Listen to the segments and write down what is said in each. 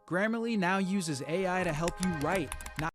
Grammarly now uses AI to help you write, not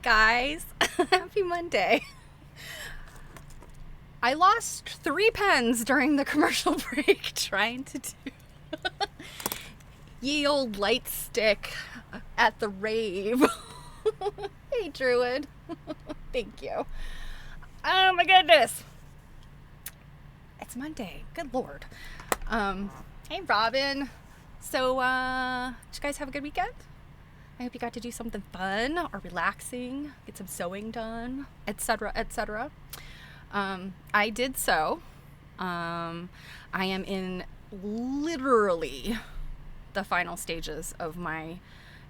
guys. Happy Monday. I lost 3 pens during the commercial break trying to do ye old light stick at the rave. Hey, Druid. Thank you. Oh my goodness. It's Monday. Good Lord. Hey, Robin. So, did you guys have a good weekend? I hope you got to do something fun or relaxing, get some sewing done, etc., etc. I did so. I am in literally the final stages of my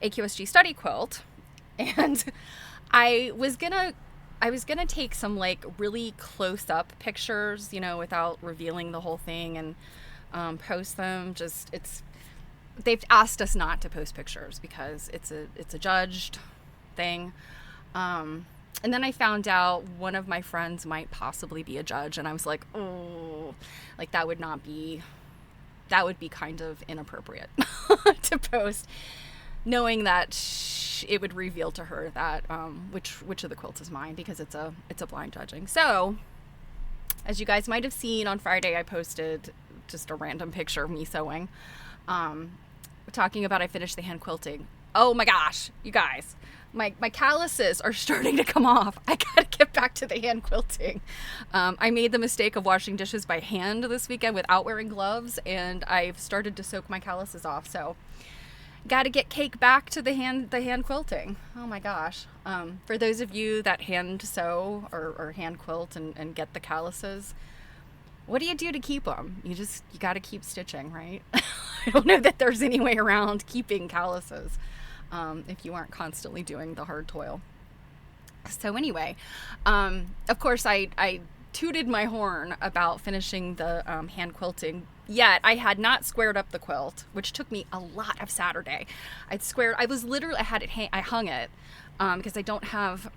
AQSG study quilt, and I was gonna take some like really close up pictures, you know, without revealing the whole thing, and post them. They've asked us not to post pictures because it's a judged thing. And then I found out one of my friends might possibly be a judge, and I was like, oh, like that would be kind of inappropriate to post, knowing that it would reveal to her that which of the quilts is mine, because it's a blind judging. So, as you guys might have seen on Friday, I posted just a random picture of me sewing, talking about I finished the hand quilting. Oh my gosh, you guys. My calluses are starting to come off. I gotta get back to the hand quilting. I made the mistake of washing dishes by hand this weekend without wearing gloves, and I've started to soak my calluses off. So, gotta get cake back to the hand quilting. Oh my gosh. For those of you that hand sew or hand quilt and get the calluses, what do you do to keep them? You gotta keep stitching, right? I don't know that there's any way around keeping calluses. If you aren't constantly doing the hard toil. So anyway, of course I tooted my horn about finishing the hand quilting, yet I had not squared up the quilt, which took me a lot of Saturday. I hung it, because I don't have,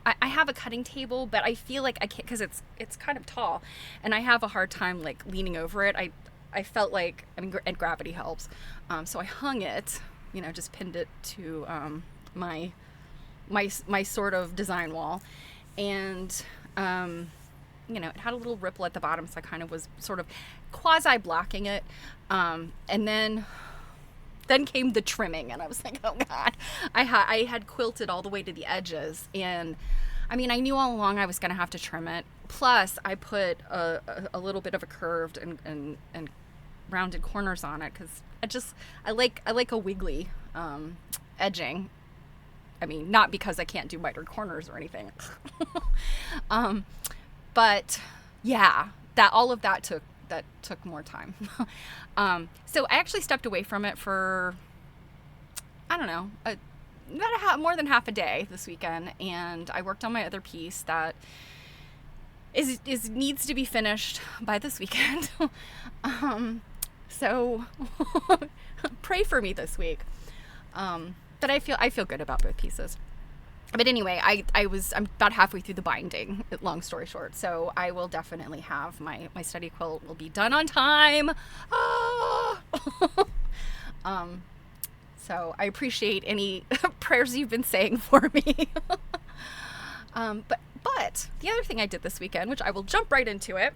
I have a cutting table, but I feel like I can't, because it's kind of tall, and I have a hard time like leaning over it. I felt like, and gravity helps, so I hung it, you know, just pinned it to my sort of design wall, and you know, it had a little ripple at the bottom, so I kind of was sort of quasi blocking it, and then came the trimming, and I was like, oh god, I had quilted all the way to the edges, and I mean, I knew all along I was going to have to trim it. Plus, I put a little bit of a curved and rounded corners on it, because I like a wiggly edging. I mean, not because I can't do mitered corners or anything. But yeah, all of that took more time. So I actually stepped away from it for, I don't know, more than half a day this weekend, and I worked on my other piece that needs to be finished by this weekend. So pray for me this week. But I feel good about both pieces. But anyway, I'm about halfway through the binding, long story short. So I will definitely have my study quilt will be done on time. So I appreciate any prayers you've been saying for me. But the other thing I did this weekend, which I will jump right into it.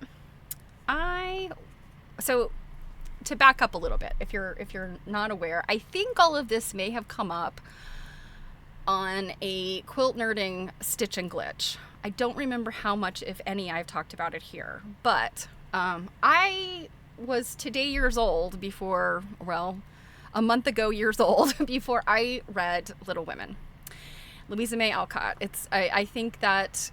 So to back up a little bit, if you're not aware, I think all of this may have come up on a quilt nerding stitch and glitch. I don't remember how much, if any, I've talked about it here, but I was today years old before, well, a month ago years old before I read Little Women. Louisa May Alcott. I think that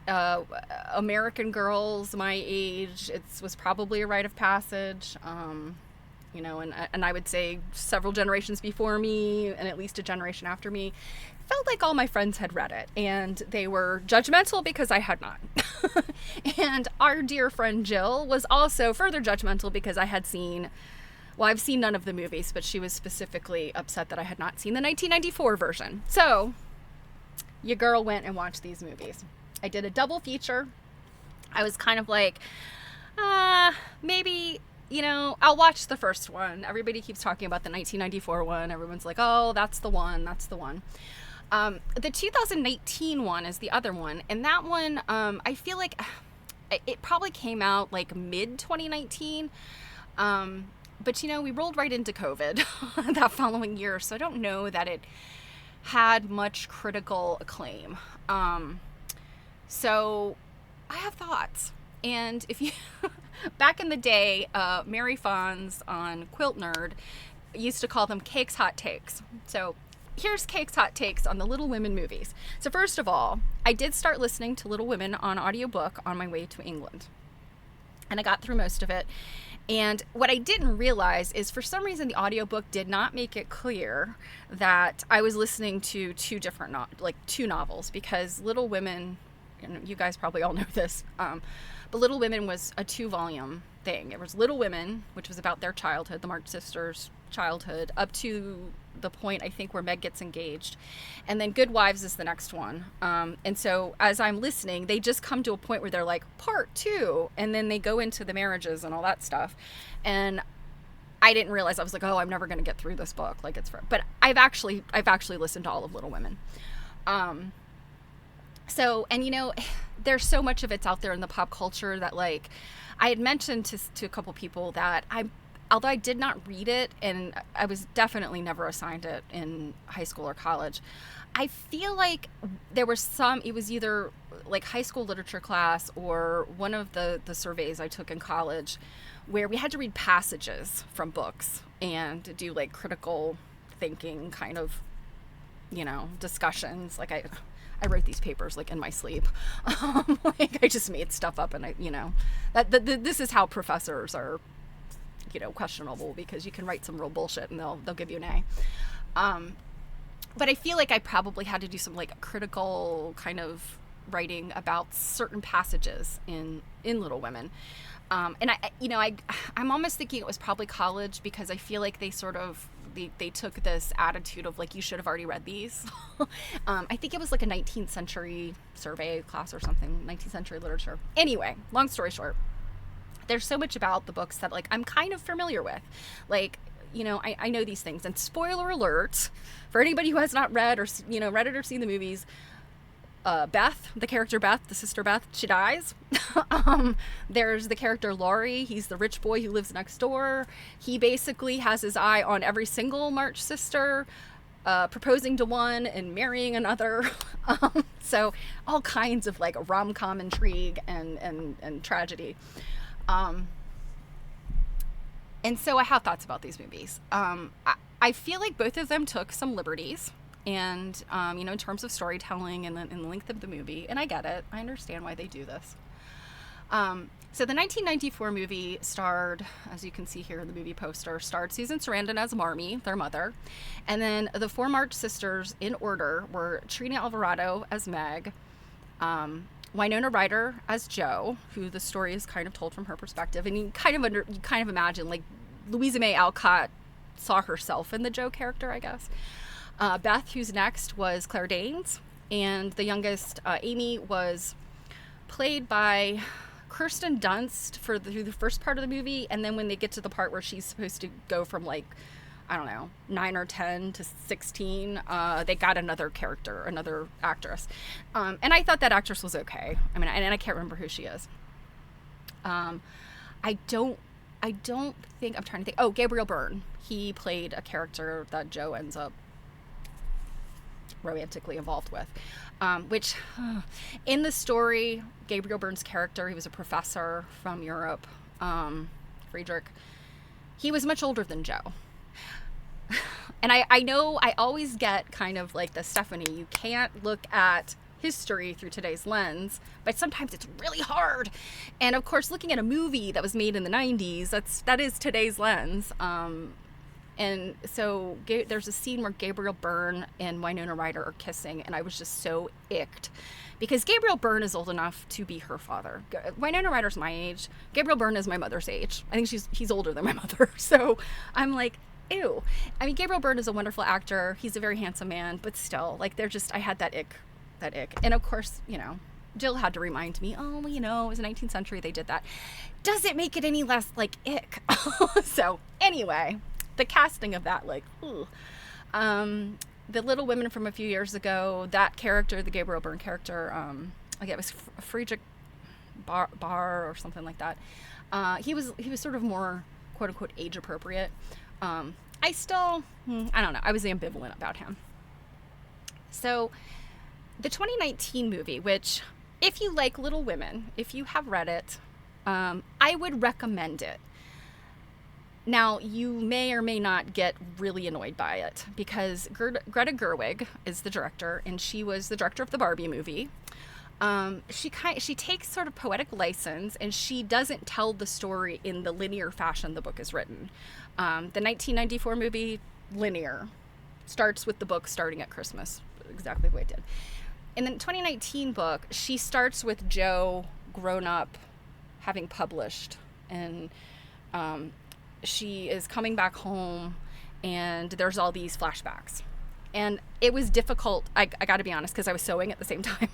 American girls my age, it was probably a rite of passage. You know, and I would say several generations before me and at least a generation after me felt like all my friends had read it, and they were judgmental because I had not. And our dear friend Jill was also further judgmental because I had seen, well, I've seen none of the movies, but she was specifically upset that I had not seen the 1994 version. So your girl went and watched these movies. I did a double feature. I was kind of like, maybe, you know, I'll watch the first one. Everybody keeps talking about the 1994 one. Everyone's like, oh, that's the one. The 2019 one is the other one, and that one, I feel like it probably came out like mid 2019. But we rolled right into COVID that following year, so I don't know that it had much critical acclaim. So I have thoughts. And if you, back in the day, Mary Fonz on Quilt Nerd used to call them Cake's Hot Takes. So here's Cake's Hot Takes on the Little Women movies. So first of all, I did start listening to Little Women on audiobook on my way to England. And I got through most of it. And what I didn't realize is for some reason the audiobook did not make it clear that I was listening to two different, two novels, because Little Women, and you guys probably all know this, but Little Women was a 2-volume thing. It was Little Women, which was about their childhood, the March sisters' childhood, up to the point I think where Meg gets engaged, and then Good Wives is the next one. And so as I'm listening, they just come to a point where they're like part 2, and then they go into the marriages and all that stuff. And I didn't realize, I was like, oh, I'm never going to get through this book. Like but I've actually listened to all of Little Women. So, and there's so much of it's out there in the pop culture that, like, I had mentioned to a couple people that although I did not read it, and I was definitely never assigned it in high school or college, I feel like there was it was either like high school literature class or one of the surveys I took in college where we had to read passages from books and do like critical thinking kind of, discussions. Like I wrote these papers like in my sleep. Like I just made stuff up, and this is how professors are, questionable, because you can write some real bullshit and they'll give you an A. But I feel like I probably had to do some like critical kind of writing about certain passages in Little Women. And I'm almost thinking it was probably college, because I feel like they sort of, they took this attitude of like, you should have already read these. I think it was like a 19th century survey class or something, 19th century literature. Anyway, long story short, there's so much about the books that like I'm kind of familiar with. Like, I know these things. And spoiler alert, for anybody who has not read or, read it or seen the movies, Beth, the character Beth, the sister Beth, she dies. There's the character Laurie. He's the rich boy who lives next door. He basically has his eye on every single March sister, proposing to one and marrying another. So all kinds of like rom-com intrigue and tragedy. And so I have thoughts about these movies. I feel like both of them took some liberties, and in terms of storytelling and the length of the movie, and I get it. I understand why they do this. So the 1994 movie starred, as you can see here in the movie poster, starred Susan Sarandon as Marmee, their mother, and then the 4 March sisters in order were Trina Alvarado as Meg, Winona Ryder as Jo, who the story is kind of told from her perspective, and you kind of imagine like Louisa May Alcott saw herself in the Jo character, I guess. Beth, who's next, was Claire Danes, and the youngest, Amy, was played by Kirsten Dunst through the first part of the movie, and then when they get to the part where she's supposed to go from like, I don't know, 9 or 10 to 16, they got another actress. And I thought that actress was okay. I mean, and I can't remember who she is. I don't think, I'm trying to think. Oh, Gabriel Byrne. He played a character that Jo ends up romantically involved with, which in the story, Gabriel Byrne's character, he was a professor from Europe, Friedrich. He was much older than Jo. And I know I always get kind of like the Stephanie, you can't look at history through today's lens, but sometimes it's really hard. And of course, looking at a movie that was made in the 90s, that is today's lens. And so there's a scene where Gabriel Byrne and Winona Ryder are kissing, and I was just so icked. Because Gabriel Byrne is old enough to be her father. Winona Ryder's my age. Gabriel Byrne is my mother's age. I think he's older than my mother. So I'm like, ew. I mean, Gabriel Byrne is a wonderful actor. He's a very handsome man, but still, like, I had that ick. And of course, Jill had to remind me, oh, it was the 19th century, they did that. Does it make it any less, like, ick? So, anyway, the casting of that, like, ooh. the Little Women from a few years ago, that character, the Gabriel Byrne character, like it was Friedrich Bar or something like that. He was sort of more quote unquote age appropriate. I don't know. I was ambivalent about him. So the 2019 movie, which if you like Little Women, if you have read it, I would recommend it. Now, you may or may not get really annoyed by it because Greta Gerwig is the director, and she was the director of the Barbie movie. She takes sort of poetic license, and she doesn't tell the story in the linear fashion the book is written. The 1994 movie, linear, starts with the book starting at Christmas, exactly the way it did. In the 2019 book, she starts with Jo grown up, having published, and she is coming back home, and there's all these flashbacks. And it was difficult, I got to be honest, because I was sewing at the same time.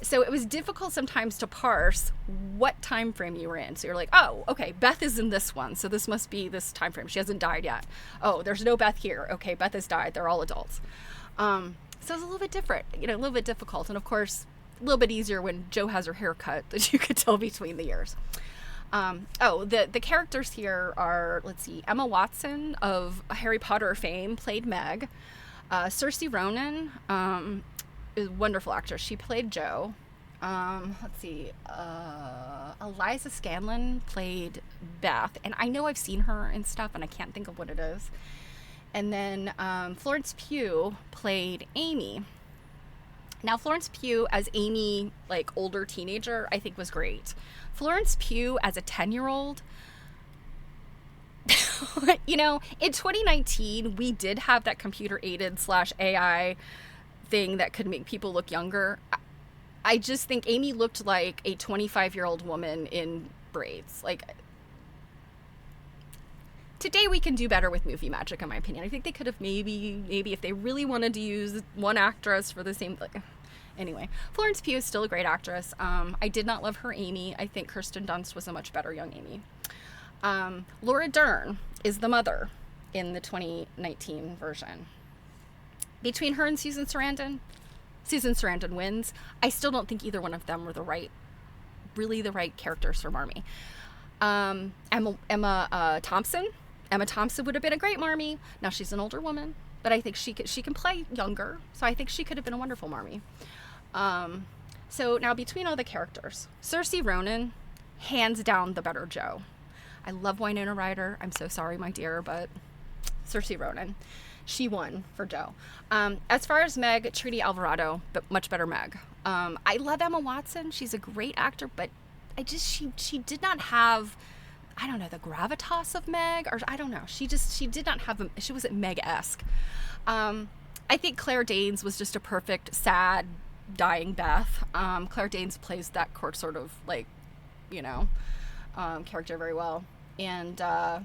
So it was difficult sometimes to parse what time frame you were in. So you're like, oh, okay, Beth is in this one, so this must be this time frame. She hasn't died yet. Oh, there's no Beth here. Okay, Beth has died. They're all adults. So it's a little bit different, a little bit difficult. And of course, a little bit easier when Jo has her hair cut that you could tell between the years. The characters here are, let's see, Emma Watson of Harry Potter fame played Meg. Saoirse Ronan is a wonderful actress. She played Jo. Let's see, Eliza Scanlon played Beth, and I know I've seen her and stuff, and I can't think of what it is. And then Florence Pugh played Amy. Now, Florence Pugh as Amy, like older teenager, I think was great. Florence Pugh as a 10-year-old, in 2019, we did have that computer-aided / AI thing that could make people look younger. I just think Amy looked like a 25-year-old woman in braids. Like, today we can do better with movie magic, in my opinion. I think they could have maybe if they really wanted to use one actress for the same, anyway. Florence Pugh is still a great actress. I did not love her Amy. I think Kirsten Dunst was a much better young Amy. Laura Dern is the mother in the 2019 version. Between her and Susan Sarandon wins. I still don't think either one of them were the right characters for Marmee. Emma Thompson would have been a great Marmee. Now she's an older woman, but I think she can play younger, so I think she could have been a wonderful Marmee. So now between all the characters, Saoirse Ronan, hands down the better Jo. I love Winona Ryder. I'm so sorry, my dear, but Saoirse Ronan, she won for Jo. As far as Meg, Trudy Alvarado, but much better Meg. I love Emma Watson. She's a great actor, but she did not have, I don't know, the gravitas of Meg, or I don't know. She did not have, she wasn't Meg-esque. I think Claire Danes was just a perfect, sad, dying Beth. Claire Danes plays that sort of character very well. And the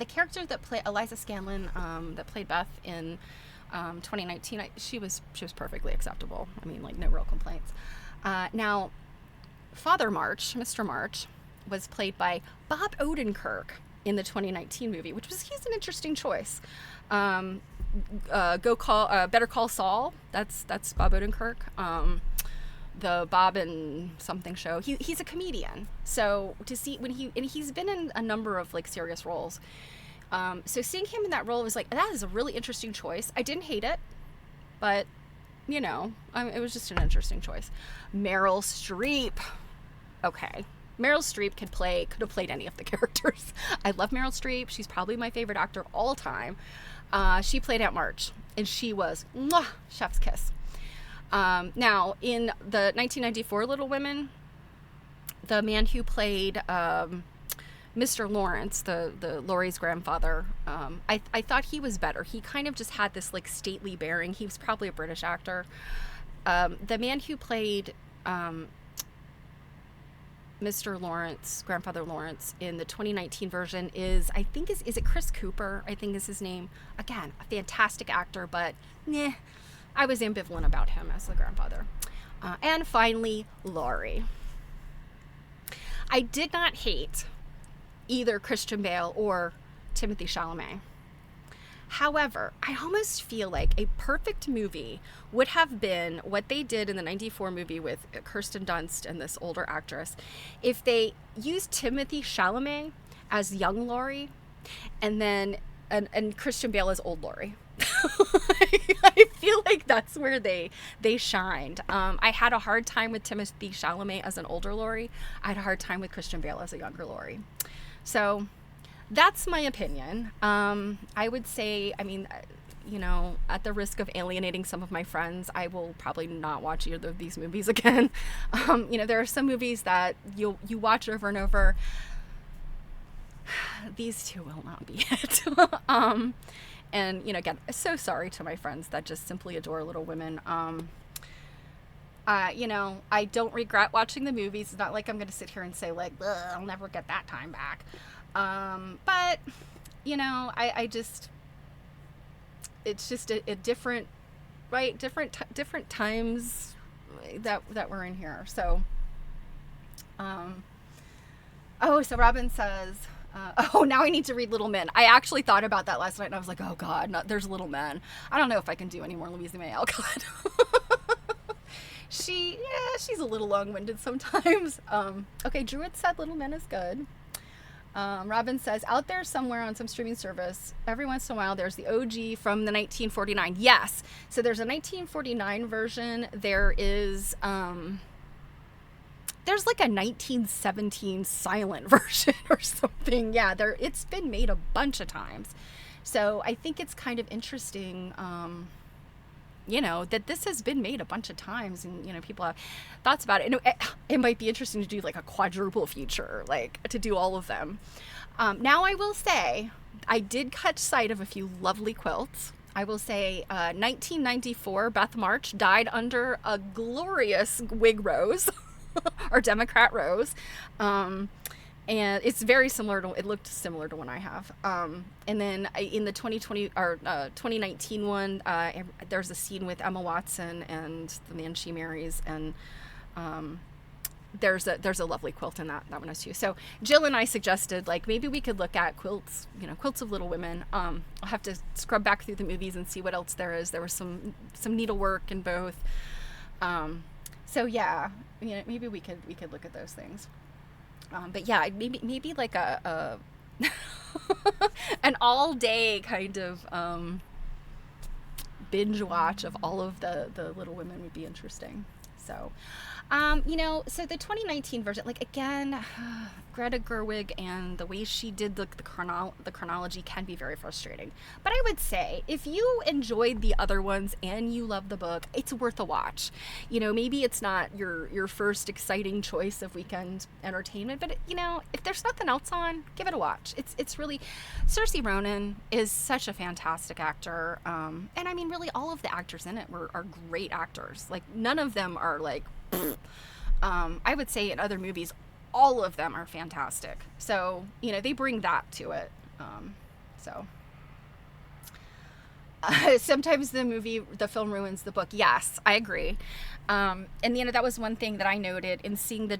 character that played Eliza Scanlon, that played Beth in 2019, she was perfectly acceptable. I mean, no real complaints. Now, Father March, Mr. March, was played by Bob Odenkirk in the 2019 movie, he's an interesting choice. Better Call Saul. That's Bob Odenkirk. The Bob and something show. He's a comedian. So to see he's been in a number of serious roles. So seeing him in that role was that is a really interesting choice. I didn't hate it, but it was just an interesting choice. Meryl Streep. Okay. Meryl Streep could have played any of the characters. I love Meryl Streep. She's probably my favorite actor all time. She played Aunt March, and she was chef's kiss. Now, in the 1994 Little Women, the man who played Mr. Lawrence, the Laurie's grandfather, I thought he was better. He kind of just had this stately bearing. He was probably a British actor. The man who played Mr. Lawrence, Grandfather Lawrence, in the 2019 version is it Chris Cooper, I think is his name. Again, a fantastic actor, but I was ambivalent about him as the grandfather. And finally, Laurie. I did not hate either Christian Bale or Timothée Chalamet. However, I almost feel like a perfect movie would have been what they did in the 94 movie with Kirsten Dunst and this older actress. If they used Timothy Chalamet as young Laurie and then and Christian Bale as old Laurie. I feel like that's where they shined. I had a hard time with Timothy Chalamet as an older Laurie. I had a hard time with Christian Bale as a younger Laurie. So that's my opinion. I would say, I mean, you know, at the risk of alienating some of my friends, I will probably not watch either of these movies again. You know, there are some movies that you watch over and over. These two will not be it. And, you know, again, so sorry to my friends that just simply adore Little Women. You know, I don't regret watching the movies. It's not like I'm going to sit here and say, like, I'll never get that time back. But, you know, I just, it's just a different, right? Different times that we're in here. So, oh, so Robin says, oh, now I need to read Little Men. I actually thought about that last night and I was like, oh God, there's Little Men. I don't know if I can do any more Louisa May Alcott. She's a little long-winded sometimes. Okay, Druid said Little Men is good. Robin says, out there somewhere on some streaming service, every once in a while, there's the OG from the 1949. Yes. So there's a 1949 version. There is, there's like a 1917 silent version or something. Yeah, it's been made a bunch of times. So I think it's kind of interesting, you know, that this has been made a bunch of times and, you know, people have thoughts about it. And it might be interesting to do like a quadruple feature, like to do all of them. Now I will say, I did catch sight of a few lovely quilts. I will say 1994, Beth March died under a glorious Whig rose. Or Democrat rose, and it's very similar to, it looked similar to one I have, and then in the 2020 or 2019 one, there's a scene with Emma Watson and the man she marries, and there's a lovely quilt in that one too. So Jill and I suggested, like, maybe we could look at quilts, you know, quilts of Little Women. I'll have to scrub back through the movies and see what else there is. There was some needlework in both. So yeah, you know, maybe we could look at those things. But yeah, maybe like a an all day kind of binge watch of all of the Little Women would be interesting. So, you know, so the 2019 version, like, again, Greta Gerwig and the way she did the chronology can be very frustrating. But I would say if you enjoyed the other ones and you love the book, it's worth a watch. You know, maybe it's not your first exciting choice of weekend entertainment, but you know, if there's nothing else on, give it a watch. It's really, Saoirse Ronan is such a fantastic actor, and I mean, really, all of the actors in it are great actors. Like, none of them are like, I would say in other movies, all of them are fantastic. So, you know, they bring that to it. Sometimes the film ruins the book. Yes, I agree. And, you know, that was one thing that I noted in seeing the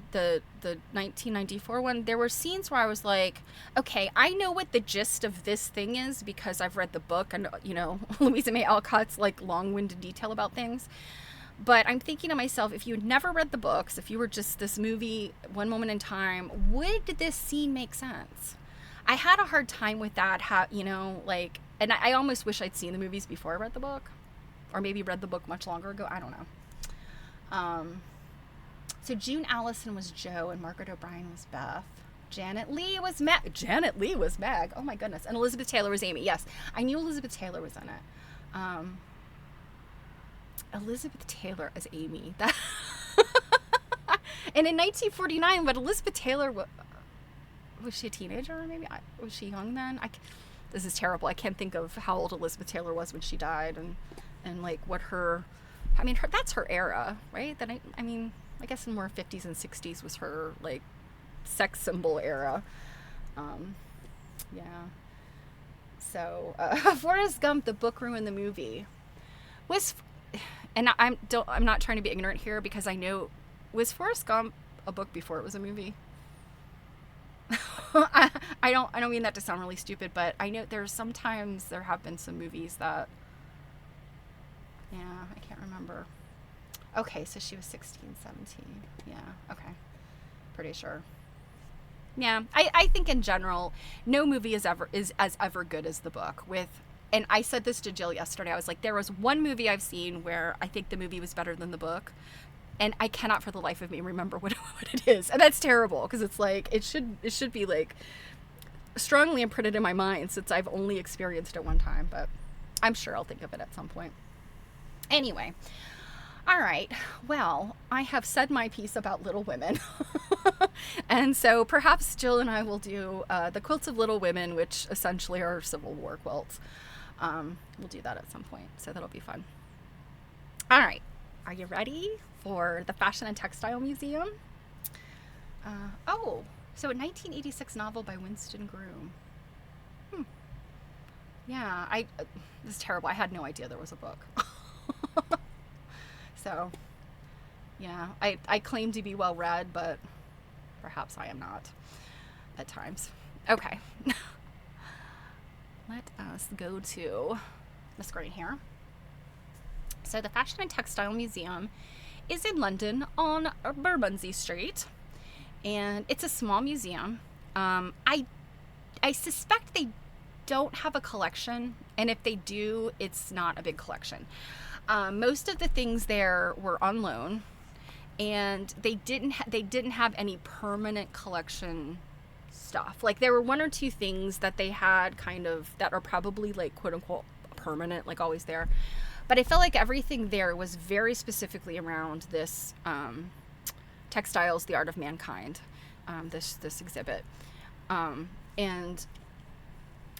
1994 one. There were scenes where I was like, okay, I know what the gist of this thing is because I've read the book and, you know, Louisa May Alcott's like long-winded detail about things. But I'm thinking to myself, if you had never read the books, if you were just this movie, one moment in time, would this scene make sense? I had a hard time with that, you know, like, and I almost wish I'd seen the movies before I read the book, or maybe read the book much longer ago. I don't know. So June Allison was Jo and Margaret O'Brien was Beth. Janet Leigh was Meg. Oh my goodness. And Elizabeth Taylor was Amy. Yes, I knew Elizabeth Taylor was in it. Elizabeth Taylor as Amy. And in 1949, but Elizabeth Taylor, was she a teenager? Maybe was she young then? This is terrible. I can't think of how old Elizabeth Taylor was when she died, and like what that's her era, right? That I mean, I guess in more 50s and 60s was her like sex symbol era. Yeah. So Forrest Gump, the book ruined the movie. And I'm not trying to be ignorant here because I know, was Forrest Gump a book before it was a movie? I don't mean that to sound really stupid, but I know there have been some movies that, yeah, I can't remember. Okay, so she was 16, 17. Yeah, okay. Pretty sure. Yeah, I think in general, no movie is as ever good as the book. And I said this to Jill yesterday. I was like, there was one movie I've seen where I think the movie was better than the book, and I cannot for the life of me remember what it is. And that's terrible, because it's like it should be like strongly imprinted in my mind, since I've only experienced it one time, but I'm sure I'll think of it at some point. Anyway, all right, well, I have said my piece about Little Women. And so perhaps Jill and I will do the quilts of Little Women, which essentially are Civil War quilts. We'll do that at some point, so that'll be fun. All right, are you ready for the Fashion and Textile Museum? So a 1986 novel by Winston Groom. Yeah, this is terrible. I had no idea there was a book. So, yeah, I claim to be well read, but perhaps I am not at times. Okay. Let us go to the screen here. So the Fashion and Textile Museum is in London on Bermondsey Street, and it's a small museum. I suspect they don't have a collection, and if they do, it's not a big collection. Most of the things there were on loan, and they didn't have any permanent collection stuff. Like, there were one or two things that they had kind of that are probably like quote unquote permanent, like always there. But I felt like everything there was very specifically around this Textiles, the Art of Mankind, this exhibit. And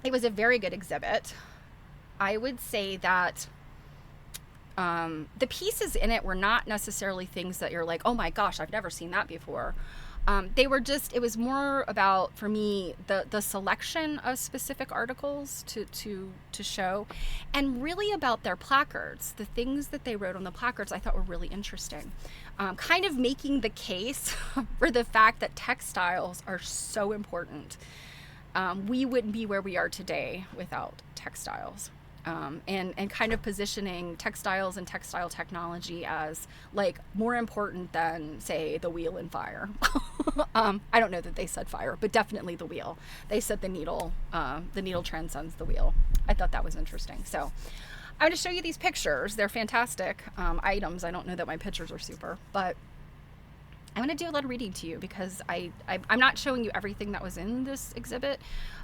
it was a very good exhibit. I would say that the pieces in it were not necessarily things that you're like, oh my gosh, I've never seen that before. It was more about, for me, the selection of specific articles to show, and really about their placards. The things that they wrote on the placards I thought were really interesting. Kind of making the case for the fact that textiles are so important. We wouldn't be where we are today without textiles. And kind of positioning textiles and textile technology as like more important than, say, the wheel and fire. I don't know that they said fire, but definitely the wheel. They said the needle transcends the wheel. I thought that was interesting. So I'm going to show you these pictures. They're fantastic items. I don't know that my pictures are super, but I'm going to do a little reading to you, because I'm not showing you everything that was in this exhibit,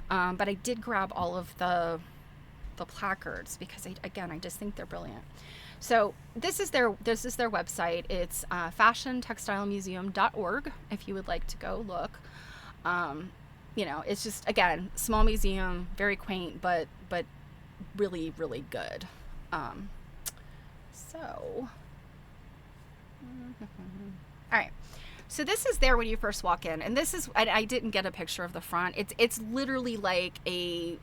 but I did grab all of the placards because I just think they're brilliant. So this is their website. It's fashiontextilemuseum.org if you would like to go look. It's just, again, small museum, very quaint, but really, really good. All right. So this is there when you first walk in, and this is, I didn't get a picture of the front. It's literally like a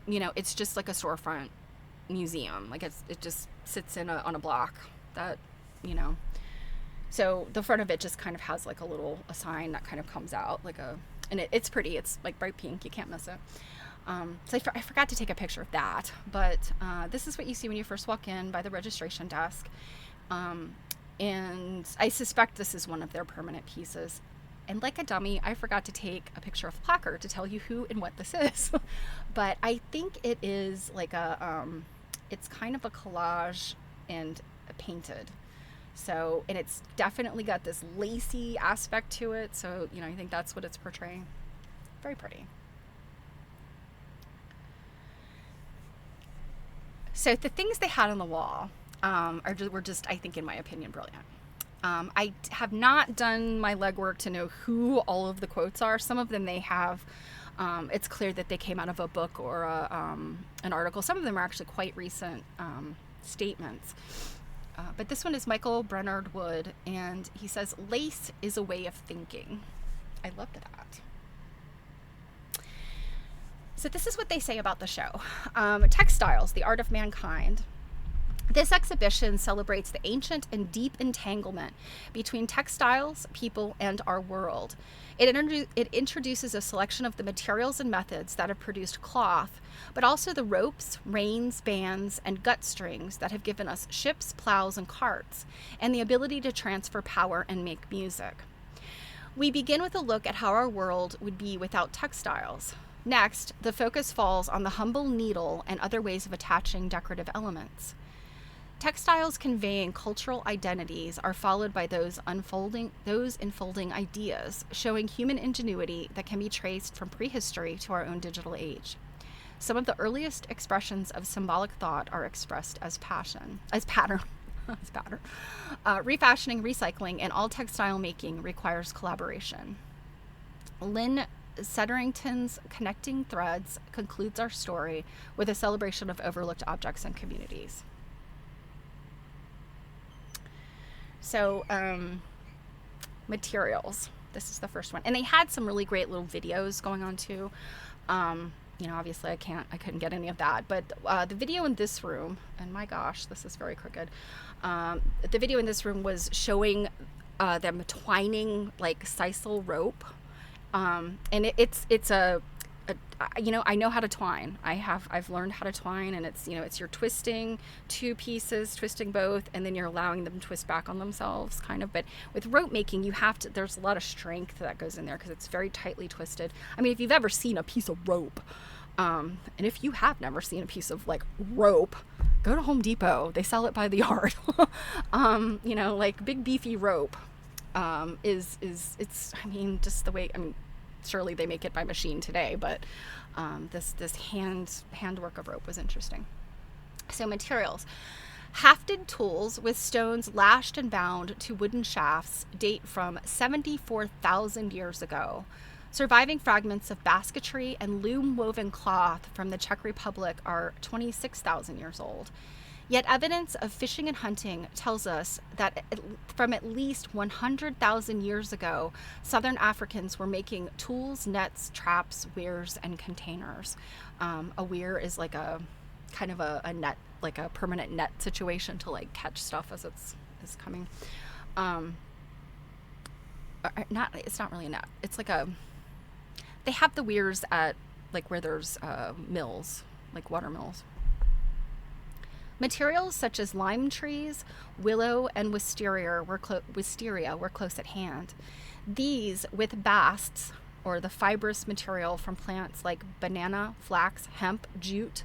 it's just like a storefront museum. Like it just sits on a block that, so the front of it just kind of has like a sign that kind of comes out and it's pretty. It's like bright pink. You can't miss it. So I forgot to take a picture of that, but this is what you see when you first walk in by the registration desk. And I suspect this is one of their permanent pieces. And like a dummy, I forgot to take a picture of the placard to tell you who and what this is. But I think it is like it's kind of a collage and painted. So, and it's definitely got this lacy aspect to it. So, I think that's what it's portraying. Very pretty. So the things they had on the wall were just, I think, in my opinion, brilliant. I have not done my legwork to know who all of the quotes are. Some of them they have, it's clear that they came out of a book or an article. Some of them are actually quite recent statements. But this one is Michael Bernard Wood, and he says, "Lace is a way of thinking." I loved that. So this is what they say about the show. Textiles, the Art of Mankind. This exhibition celebrates the ancient and deep entanglement between textiles, people, and our world. It introduces a selection of the materials and methods that have produced cloth, but also the ropes, reins, bands, and gut strings that have given us ships, plows, and carts, and the ability to transfer power and make music. We begin with a look at how our world would be without textiles. Next, the focus falls on the humble needle and other ways of attaching decorative elements. Textiles conveying cultural identities are followed by those enfolding ideas, showing human ingenuity that can be traced from prehistory to our own digital age. Some of the earliest expressions of symbolic thought are expressed as pattern. Refashioning, recycling, and all textile making requires collaboration. Lynn Sederington's Connecting Threads concludes our story with a celebration of overlooked objects and communities. So, materials. This is the first one. And they had some really great little videos going on too. Obviously I couldn't get any of that, but the video in this room, and my gosh, this is very crooked. The video in this room was showing them twining like sisal rope. And it's a I know how to twine. I've learned how to twine, and it's you're twisting two pieces, twisting both, and then you're allowing them to twist back on themselves, kind of. But with rope making, there's a lot of strength that goes in there because it's very tightly twisted. I mean, if you've ever seen a piece of rope, and if you have never seen a piece of like rope, go to Home Depot. They sell it by the yard. Like big beefy rope, it's just the way. Surely they make it by machine today, but this handwork of rope was interesting. So materials. Hafted tools with stones lashed and bound to wooden shafts date from 74,000 years ago. Surviving fragments of basketry and loom-woven cloth from the Czech Republic are 26,000 years old. Yet evidence of fishing and hunting tells us that from at least 100,000 years ago, Southern Africans were making tools, nets, traps, weirs, and containers. A weir is like a kind of a net, like a permanent net situation to like catch stuff as it's coming. It's not really a net. It's like they have the weirs at like where there's mills, like water mills. Materials such as lime trees, willow, and wisteria were close at hand. These, with basts, or the fibrous material from plants like banana, flax, hemp, jute,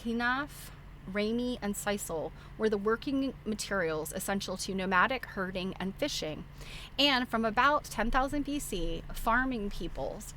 kinaf, rami, and sisal, were the working materials essential to nomadic herding and fishing. And from about 10,000 BC, farming peoples,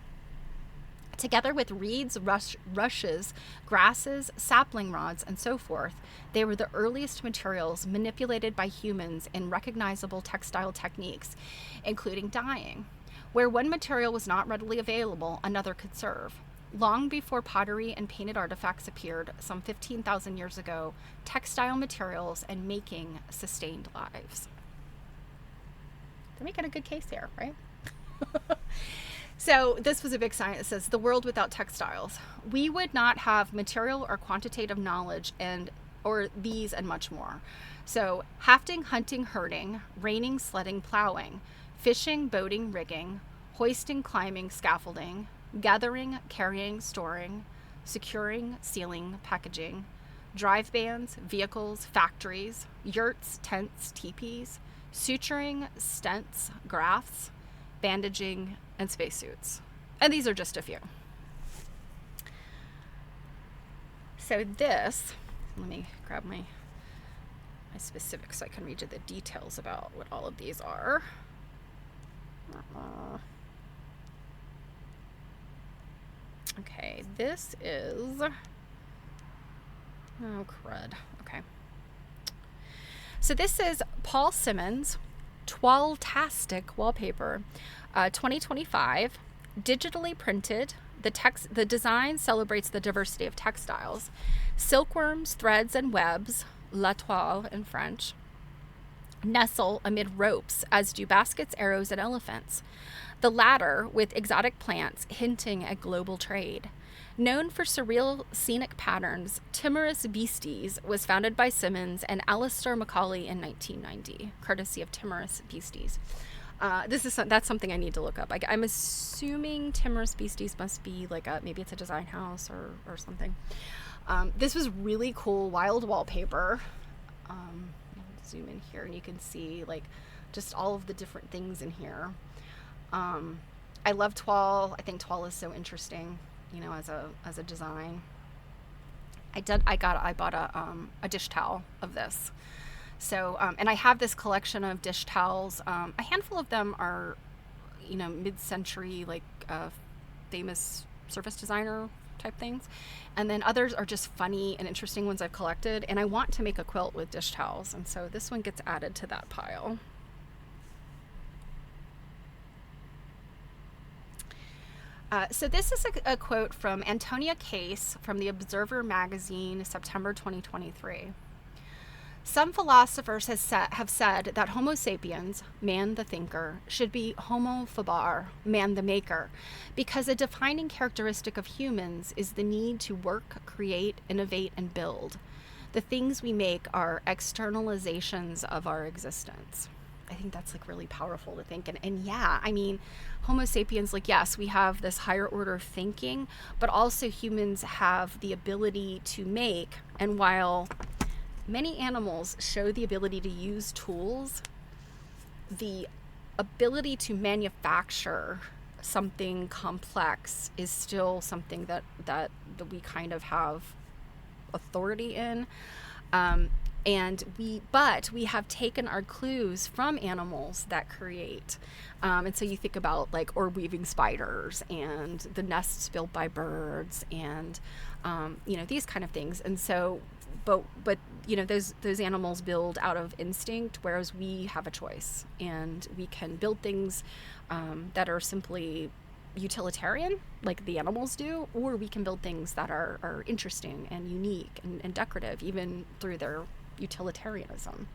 together with reeds, rushes, grasses, sapling rods, and so forth, they were the earliest materials manipulated by humans in recognizable textile techniques, including dyeing. Where one material was not readily available, another could serve. Long before pottery and painted artifacts appeared, some 15,000 years ago, textile materials and making sustained lives. They're making a good case here, right? So this was a big sign that says, the world without textiles. We would not have material or quantitative knowledge or these and much more. So hafting, hunting, herding, reining, sledding, plowing, fishing, boating, rigging, hoisting, climbing, scaffolding, gathering, carrying, storing, securing, sealing, packaging, drive bands, vehicles, factories, yurts, tents, teepees, suturing, stents, grafts, bandaging, and spacesuits. And these are just a few. So this, let me grab my specifics so I can read you the details about what all of these are. Okay, this is, oh crud, okay. So this is Paul Simmons' Twaltastic wallpaper, 2025, digitally printed. The design celebrates the diversity of textiles, silkworms, threads, and webs, la toile in French, nestle amid ropes, as do baskets, arrows, and elephants. the latter with exotic plants hinting at global trade. Known for surreal scenic patterns, Timorous Beasties was founded by Simmons and Alistair Macaulay in 1990, courtesy of Timorous Beasties. That's something I need to look up. I'm assuming Timorous Beasties must be like maybe it's a design house or something. This was really cool wild wallpaper. I'll zoom in here and you can see like just all of the different things in here. I love toile. I think toile is so interesting, as a design. I bought a dish towel of this. So, and I have this collection of dish towels. A handful of them are, mid-century, like, famous surface designer type things. And then others are just funny and interesting ones I've collected. And I want to make a quilt with dish towels. And so this one gets added to that pile. So this is a quote from Antonia Case from the Observer magazine, September 2023. Some philosophers have said that Homo sapiens, man the thinker, should be Homo faber, man the maker, because a defining characteristic of humans is the need to work, create, innovate, and build. The things we make are externalizations of our existence. I think that's like really powerful to think. And yeah, I mean, Homo sapiens, like, yes, we have this higher order of thinking, but also humans have the ability to make. And while many animals show the ability to use tools, the ability to manufacture something complex is still something that we kind of have authority in. But we have taken our clues from animals that create. And so you think about like orb weaving spiders and the nests built by birds and, these kind of things. And so, but those animals build out of instinct, whereas we have a choice and we can build things that are simply utilitarian like the animals do, or we can build things that are interesting and unique and decorative even through their utilitarianism.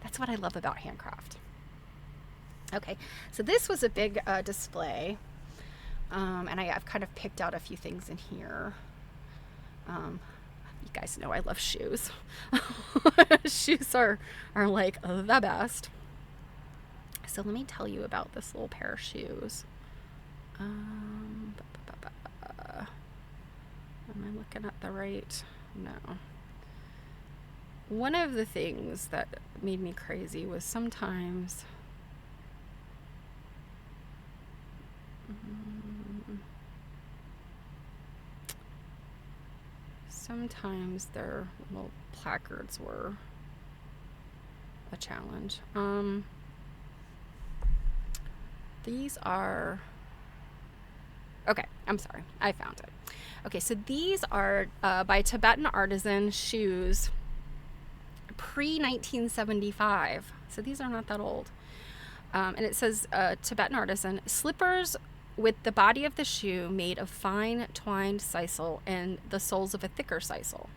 That's what I love about handcraft. Okay, so this was a big display, and I've kind of picked out a few things in here. You guys know I love shoes. Shoes are like the best. So let me tell you about this little pair of shoes. Am I looking at the right? No. One of the things that made me crazy was sometimes their little placards were a challenge. These are... Okay, I'm sorry. I found it. Okay, so these are by Tibetan artisan shoes pre-1975. So these are not that old. And it says Tibetan artisan, slippers with the body of the shoe made of fine twined sisal and the soles of a thicker sisal.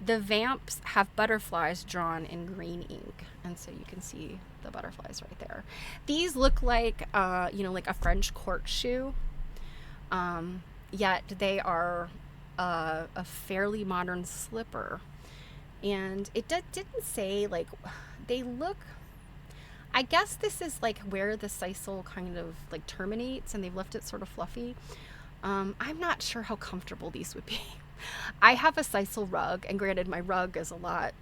The vamps have butterflies drawn in green ink. And so you can see the butterflies right there. These look like, like a French court shoe. Yet they are a fairly modern slipper. And it didn't say, like, they look... I guess this is like where the sisal kind of like terminates and they've left it sort of fluffy. I'm not sure how comfortable these would be. I have a sisal rug, and granted my rug is a lot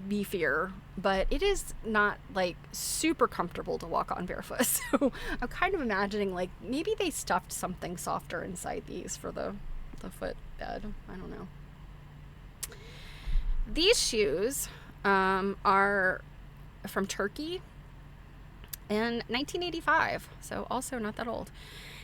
beefier, but it is not like super comfortable to walk on barefoot. So I'm kind of imagining like maybe they stuffed something softer inside these for the foot bed. I don't know. These shoes are from Turkey in 1985, so also not that old.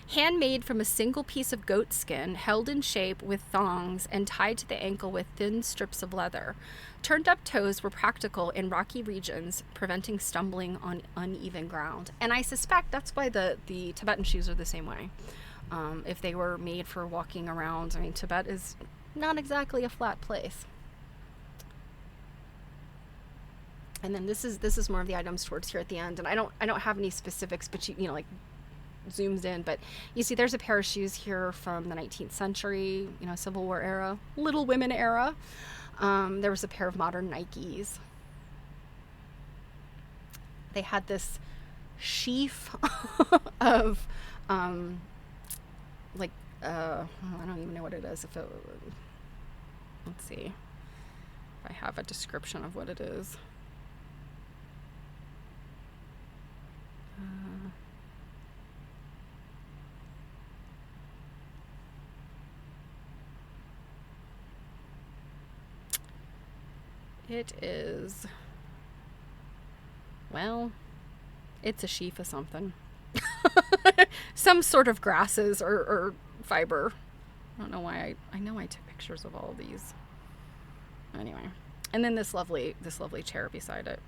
Handmade from a single piece of goat skin, held in shape with thongs and tied to the ankle with thin strips of leather. Turned up toes were practical in rocky regions, preventing stumbling on uneven ground. And I suspect that's why the Tibetan shoes are the same way. If they were made for walking around, I mean, Tibet is not exactly a flat place. And then this is more of the items towards here at the end, and I don't have any specifics, but like zooms in, but you see there's a pair of shoes here from the 19th century, you know, Civil War era, Little Women era. There was a pair of modern Nikes. They had this sheaf of like I don't even know what it is. Let's see if I have a description of what it is. It is, well, it's a sheaf of something. Some sort of grasses or fiber. I don't know why I know I took pictures of all of these. Anyway, and then this lovely chair beside it.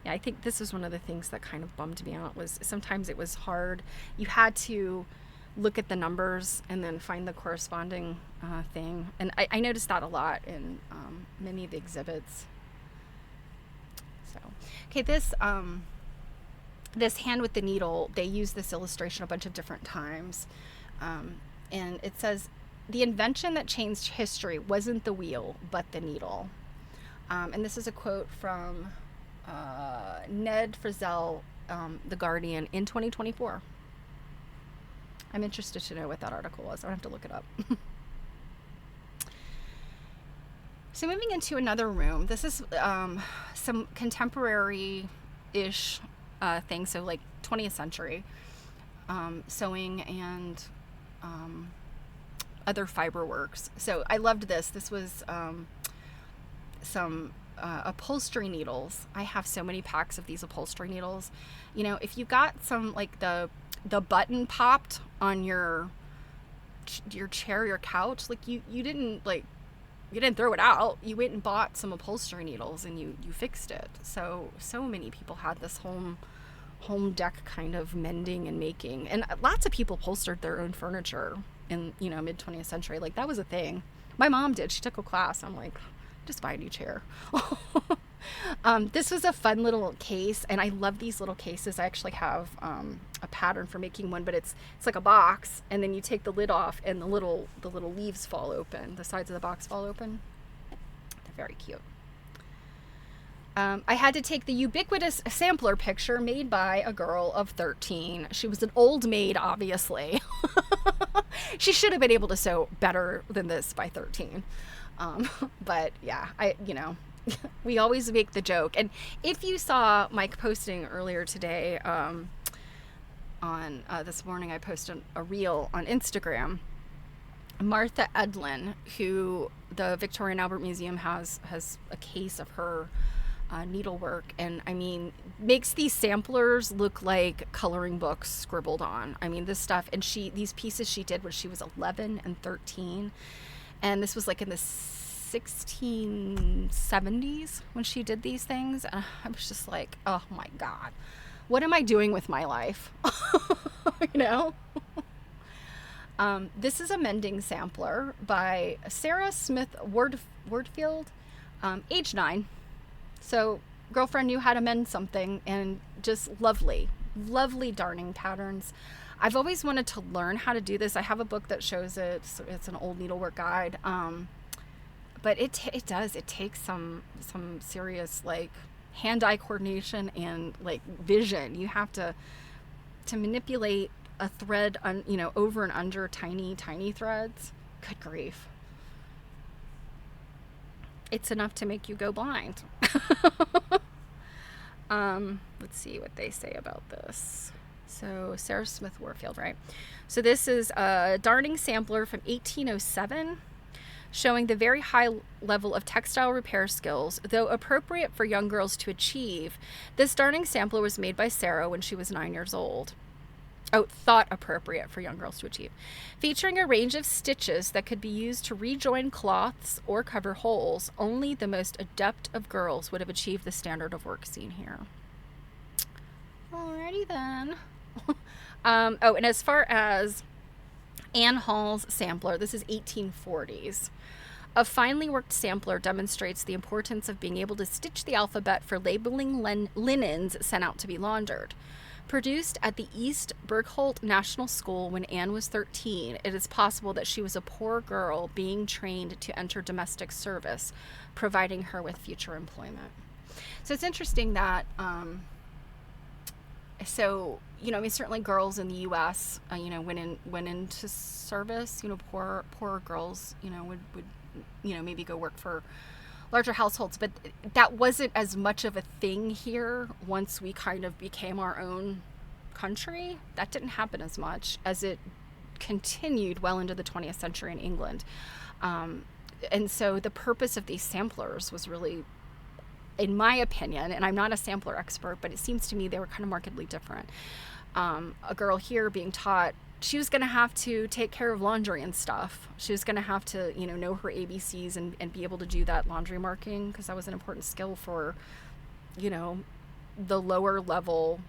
Yeah, I think this is one of the things that kind of bummed me out, was sometimes it was hard. You had to look at the numbers and then find the corresponding thing. And I noticed that a lot in many of the exhibits. So, okay, this hand with the needle, they use this illustration a bunch of different times. And it says, the invention that changed history wasn't the wheel, but the needle. And this is a quote from Ned Frizzell, The Guardian, in 2024. I'm interested to know what that article was. I don't have to look it up. So moving into another room, this is some contemporary-ish things, so like 20th century sewing and other fiber works. So I loved this. This was some upholstery needles. I have so many packs of these upholstery needles. You know, if you got some, like the button popped on your chair, your couch, like you didn't throw it out. You went and bought some upholstery needles and you fixed it. So many people had this home deck kind of mending and making, and lots of people upholstered their own furniture in, you know, mid 20th century. Like, that was a thing. My mom did. She took a class. I'm like, just buy a new chair. This was a fun little case, and I love these little cases. I actually have a pattern for making one, but it's like a box, and then you take the lid off and the little leaves fall open. The sides of the box fall open. They're very cute. I had to take the ubiquitous sampler picture made by a girl of 13. She was an old maid, obviously. She should have been able to sew better than this by 13. But yeah, we always make the joke. And if you saw Mike posting earlier today, on this morning, I posted a reel on Instagram. Martha Edlin, who the Victoria and Albert Museum has a case of her needlework, and I mean, makes these samplers look like coloring books scribbled on. I mean, this stuff, and these pieces she did when she was 11 and 13, and this was like in the 1670s when she did these things. I was just like, oh my God, what am I doing with my life? You know? This is a mending sampler by Sarah Smith Wardfield, age 9. So girlfriend knew how to mend something, and just lovely darning patterns. I've always wanted to learn how to do this. I have a book that shows it. So it's an old needlework guide. But it takes some serious, like, hand-eye coordination and, like, vision. You have to manipulate a thread, over and under tiny threads. Good grief. It's enough to make you go blind. Let's see what they say about this. So Sarah Smith Warfield, right? So this is a darning sampler from 1807, showing the very high level of textile repair skills. Though appropriate for young girls to achieve, this darning sampler was made by Sarah when she was 9 years old. Oh, thought appropriate for young girls to achieve. Featuring a range of stitches that could be used to rejoin cloths or cover holes, only the most adept of girls would have achieved the standard of work seen here. Alrighty then. And as far as Anne Hall's sampler, this is 1840s. A finely worked sampler demonstrates the importance of being able to stitch the alphabet for labeling linens sent out to be laundered. Produced at the East Bergholt National School when Anne was 13, it is possible that she was a poor girl being trained to enter domestic service, providing her with future employment. So it's interesting that, certainly girls in the U.S., went into service. Poor girls, would maybe go work for larger households, but that wasn't as much of a thing here once we kind of became our own country. That didn't happen as much as it continued well into the 20th century in England. And so the purpose of these samplers was really, in my opinion, and I'm not a sampler expert, but it seems to me they were kind of markedly different. A girl here being taught she was going to have to take care of laundry and stuff. She was going to have to, know her ABCs and be able to do that laundry marking, because that was an important skill for, the lower level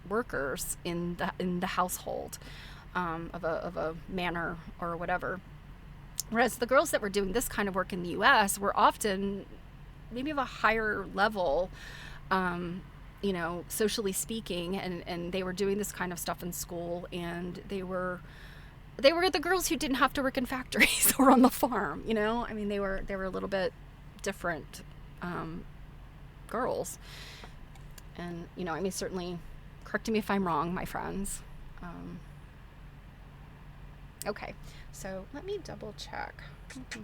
workers in the household of a manor or whatever. Whereas the girls that were doing this kind of work in the U.S. were often maybe of a higher level, socially speaking, and they were doing this kind of stuff in school, and they were the girls who didn't have to work in factories or on the farm. They were a little bit different girls, and certainly correct me if I'm wrong, my friends. Okay, so let me double check. Go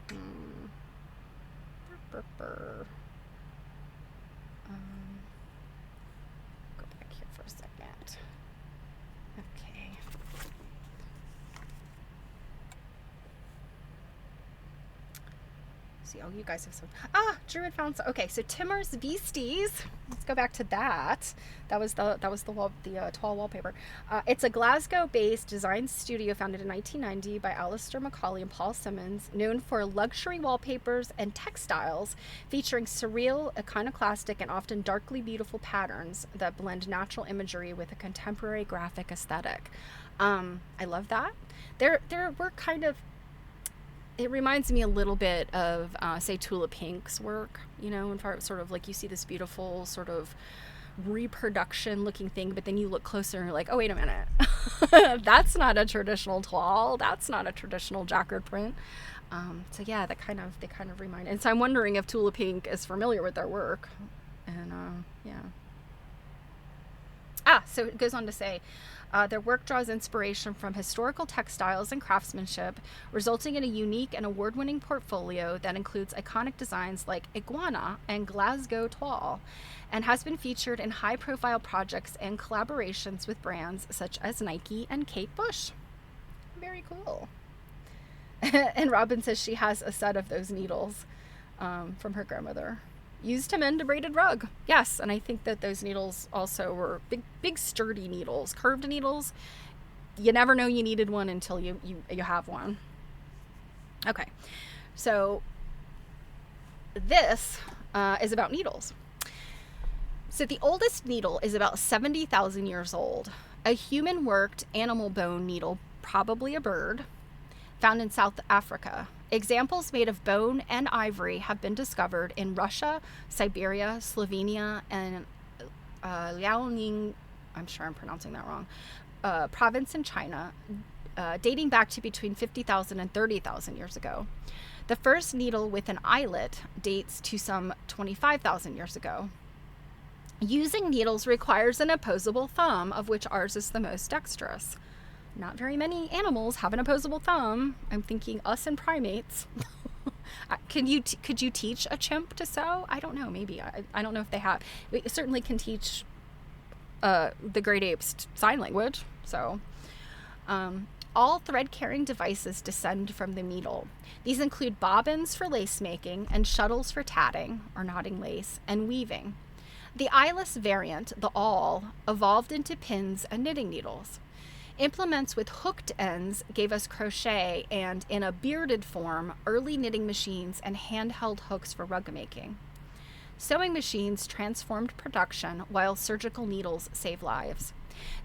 back here for a second. Okay. See, you guys have some. Druid found some. Okay, so Timmer's Beasties. Let's go back to that. That was the tall wallpaper. It's a Glasgow-based design studio founded in 1990 by Alistair Macaulay and Paul Simmons, known for luxury wallpapers and textiles featuring surreal, iconoclastic, and often darkly beautiful patterns that blend natural imagery with a contemporary graphic aesthetic. I love that. Their work kind of. It reminds me a little bit of, say, Tula Pink's work, in part sort of like you see this beautiful sort of reproduction looking thing, but then you look closer and you're like, oh, wait a minute. That's not a traditional toile. That's not a traditional jacquard print. So yeah, they kind of remind. And so I'm wondering if Tula Pink is familiar with their work. And yeah. So it goes on to say, their work draws inspiration from historical textiles and craftsmanship, resulting in a unique and award-winning portfolio that includes iconic designs like iguana and Glasgow toile, and has been featured in high-profile projects and collaborations with brands such as Nike and Kate Bush. Very cool. And Robin says she has a set of those needles from her grandmother. Used to mend a braided rug. Yes, and I think that those needles also were big sturdy needles, curved needles. You never know you needed one until you have one. Okay, so this is about needles. So the oldest needle is about 70,000 years old. A human-worked animal bone needle, probably a bird, found in South Africa. Examples made of bone and ivory have been discovered in Russia, Siberia, Slovenia, and Liaoning, I'm sure I'm pronouncing that wrong, province in China, dating back to between 50,000 and 30,000 years ago. The first needle with an eyelet dates to some 25,000 years ago. Using needles requires an opposable thumb, of which ours is the most dexterous. Not very many animals have an opposable thumb. I'm thinking us and primates. Could you teach a chimp to sew? I don't know. Maybe. I don't know if they have. We certainly can teach the great apes sign language. So all thread-carrying devices descend from the needle. These include bobbins for lace making and shuttles for tatting or knotting lace and weaving. The eyeless variant, the awl, evolved into pins and knitting needles. Implements with hooked ends gave us crochet and, in a bearded form, early knitting machines and handheld hooks for rug making. Sewing machines transformed production, while surgical needles saved lives.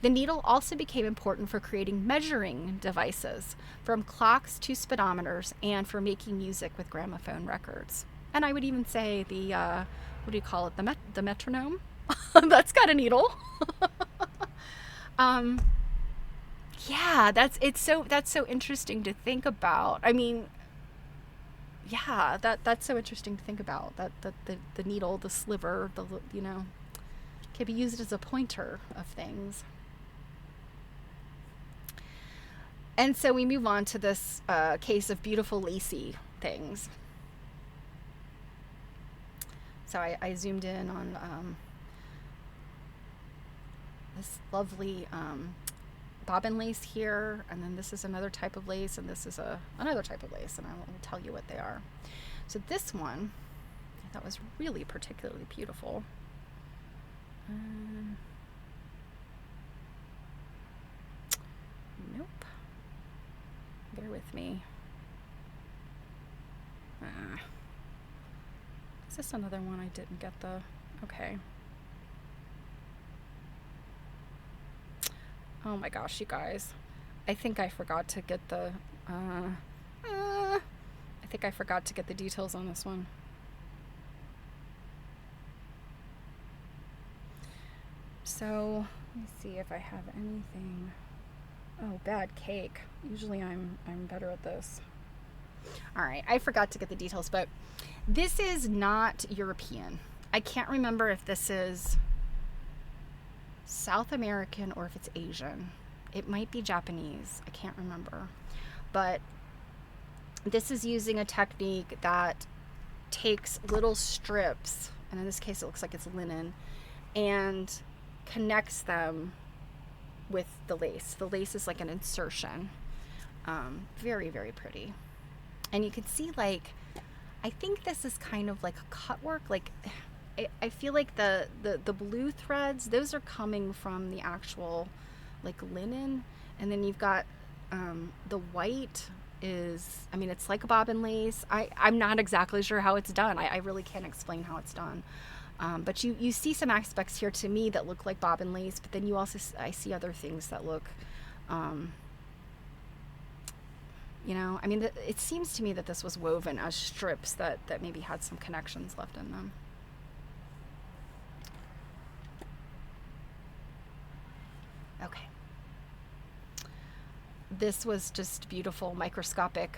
The needle also became important for creating measuring devices, from clocks to speedometers, and for making music with gramophone records. And I would even say the, what do you call it, the metronome? That's got a needle. Yeah, that's so interesting to think about. I mean, yeah, that's so interesting to think about. That the needle, the sliver, can be used as a pointer of things. And so we move on to this case of beautiful lacy things. So I zoomed in on this lovely bobbin lace here, and then this is another type of lace, and this is another type of lace, and I will tell you what they are. So this one I thought was really particularly beautiful. Nope. Bear with me. Is this another one I didn't get the... Okay. Oh my gosh, you guys. I think I forgot to get the... I think I forgot to get the details on this one. So, let me see if I have anything. Oh, bad cake. Usually I'm better at this. All right, I forgot to get the details, but this is not European. I can't remember if this is South American or if it's Asian. It might be Japanese. I can't remember. But this is using a technique that takes little strips, and in this case it looks like it's linen, and connects them with the lace. The lace is like an insertion. Very, very pretty. And you can see, like, I think this is kind of like a cut work. Like, I feel like the blue threads, those are coming from the actual, like, linen. And then you've got the white is, I mean, it's like a bobbin lace. I'm not exactly sure how it's done. I really can't explain how it's done. But you see some aspects here to me that look like bobbin lace, but then you also, I see other things that look, I mean, it seems to me that this was woven as strips that maybe had some connections left in them. Okay. This was just beautiful, microscopic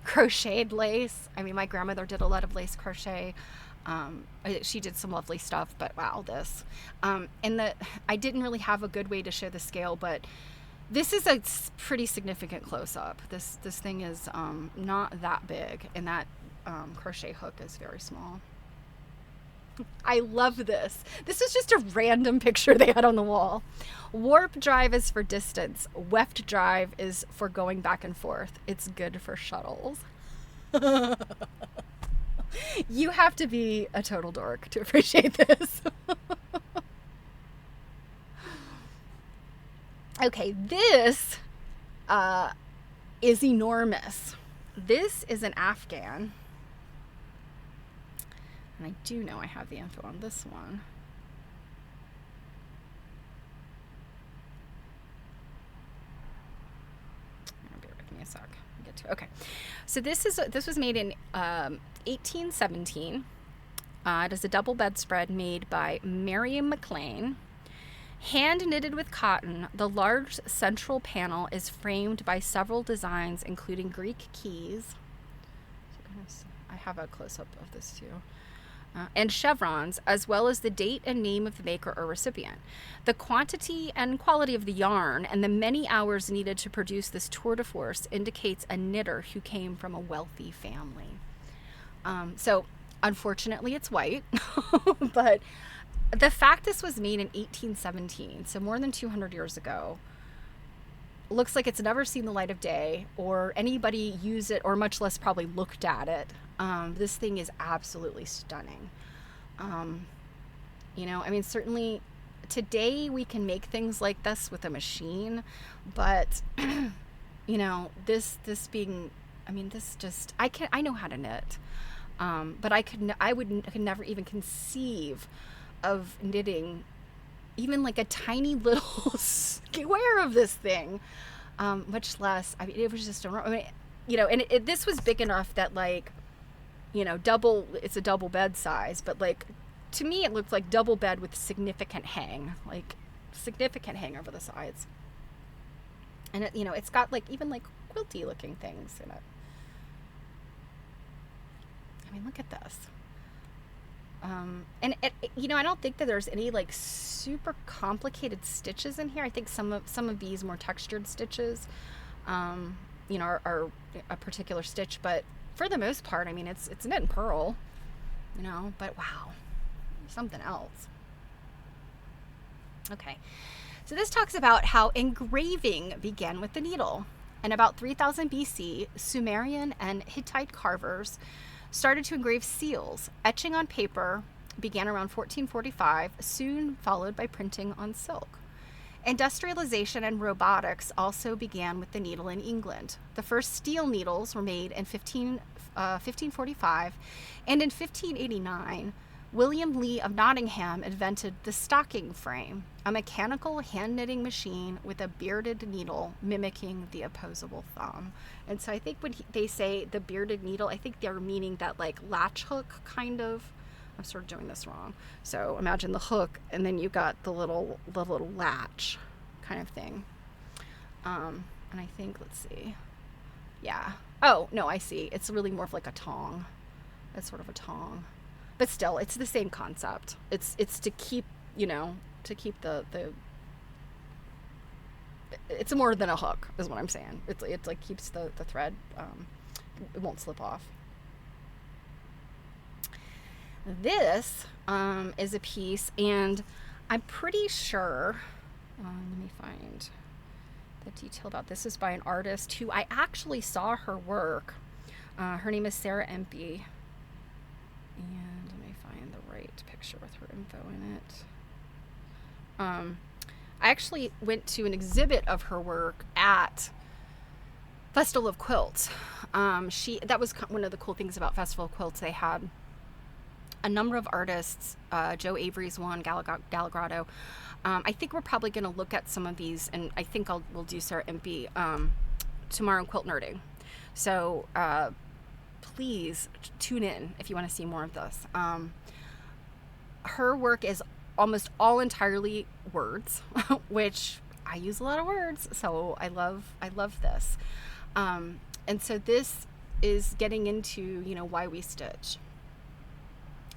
crocheted lace. I mean, my grandmother did a lot of lace crochet. She did some lovely stuff, but wow, this. And I didn't really have a good way to show the scale, but this is a pretty significant close-up. This thing is not that big, and that crochet hook is very small. I love this. This is just a random picture they had on the wall. Warp drive is for distance. Weft drive is for going back and forth. It's good for shuttles. You have to be a total dork to appreciate this. Okay, this is enormous. This is an Afghan. And I do know I have the info on this one. Bear with me a sec. I'll get to it. Okay. So this was made in 1817. It is a double bedspread made by Miriam McLean. Hand knitted with cotton, the large central panel is framed by several designs, including Greek keys. I have a close-up of this too. And chevrons, as well as the date and name of the maker or recipient. The quantity and quality of the yarn and the many hours needed to produce this tour de force indicates a knitter who came from a wealthy family. So, unfortunately, it's white, but the fact this was made in 1817, so more than 200 years ago, looks like it's never seen the light of day, or anybody used it, or much less probably looked at it. This thing is absolutely stunning. I mean, certainly today we can make things like this with a machine, but this being, I mean, this just, I know how to knit, but I could never even conceive of knitting even like a tiny little square of this thing, much less, I mean, it was just, this was big enough that, like, it's a double bed size, but, like, to me it looked like double bed with significant hang, like significant hang over the sides. And it, it's got like even like quilty looking things in it. I mean, look at this. And I don't think that there's any like super complicated stitches in here. I think some of these more textured stitches, are a particular stitch, but for the most part, I mean, it's knit and purl, but wow, something else. Okay. So this talks about how engraving began with the needle. And about 3000 BC, Sumerian and Hittite carvers started to engrave seals. Etching on paper began around 1445, soon followed by printing on silk. Industrialization and robotics also began with the needle in England. The first steel needles were made in 1545, and in 1589, William Lee of Nottingham invented the stocking frame, a mechanical hand knitting machine with a bearded needle mimicking the opposable thumb. And so I think when they say the bearded needle, I think they're meaning that like latch hook kind of. I'm sort of doing this wrong. So imagine the hook, and then you got the little latch kind of thing. And I think, let's see. Yeah. Oh, no, I see. It's really more of like a tong. It's sort of a tong. But still, it's the same concept. It's to keep, to keep the it's more than a hook, is what I'm saying. It's like keeps the thread, it won't slip off. This is a piece, and I'm pretty sure, let me find the detail about this. Is by an artist who I actually saw her work. Her name is Sarah Empey. And let me find the right picture with her info in it. I actually went to an exhibit of her work at Festival of Quilts. That was one of the cool things about Festival of Quilts. They had a number of artists. Joe Avery's one, Galagrado. I think we're probably going to look at some of these, and I think we'll do Sarah Empey tomorrow in Quilt Nerding. So please tune in if you want to see more of this. Her work is almost all entirely words, which I use a lot of words, so I love this. And so this is getting into why we stitch,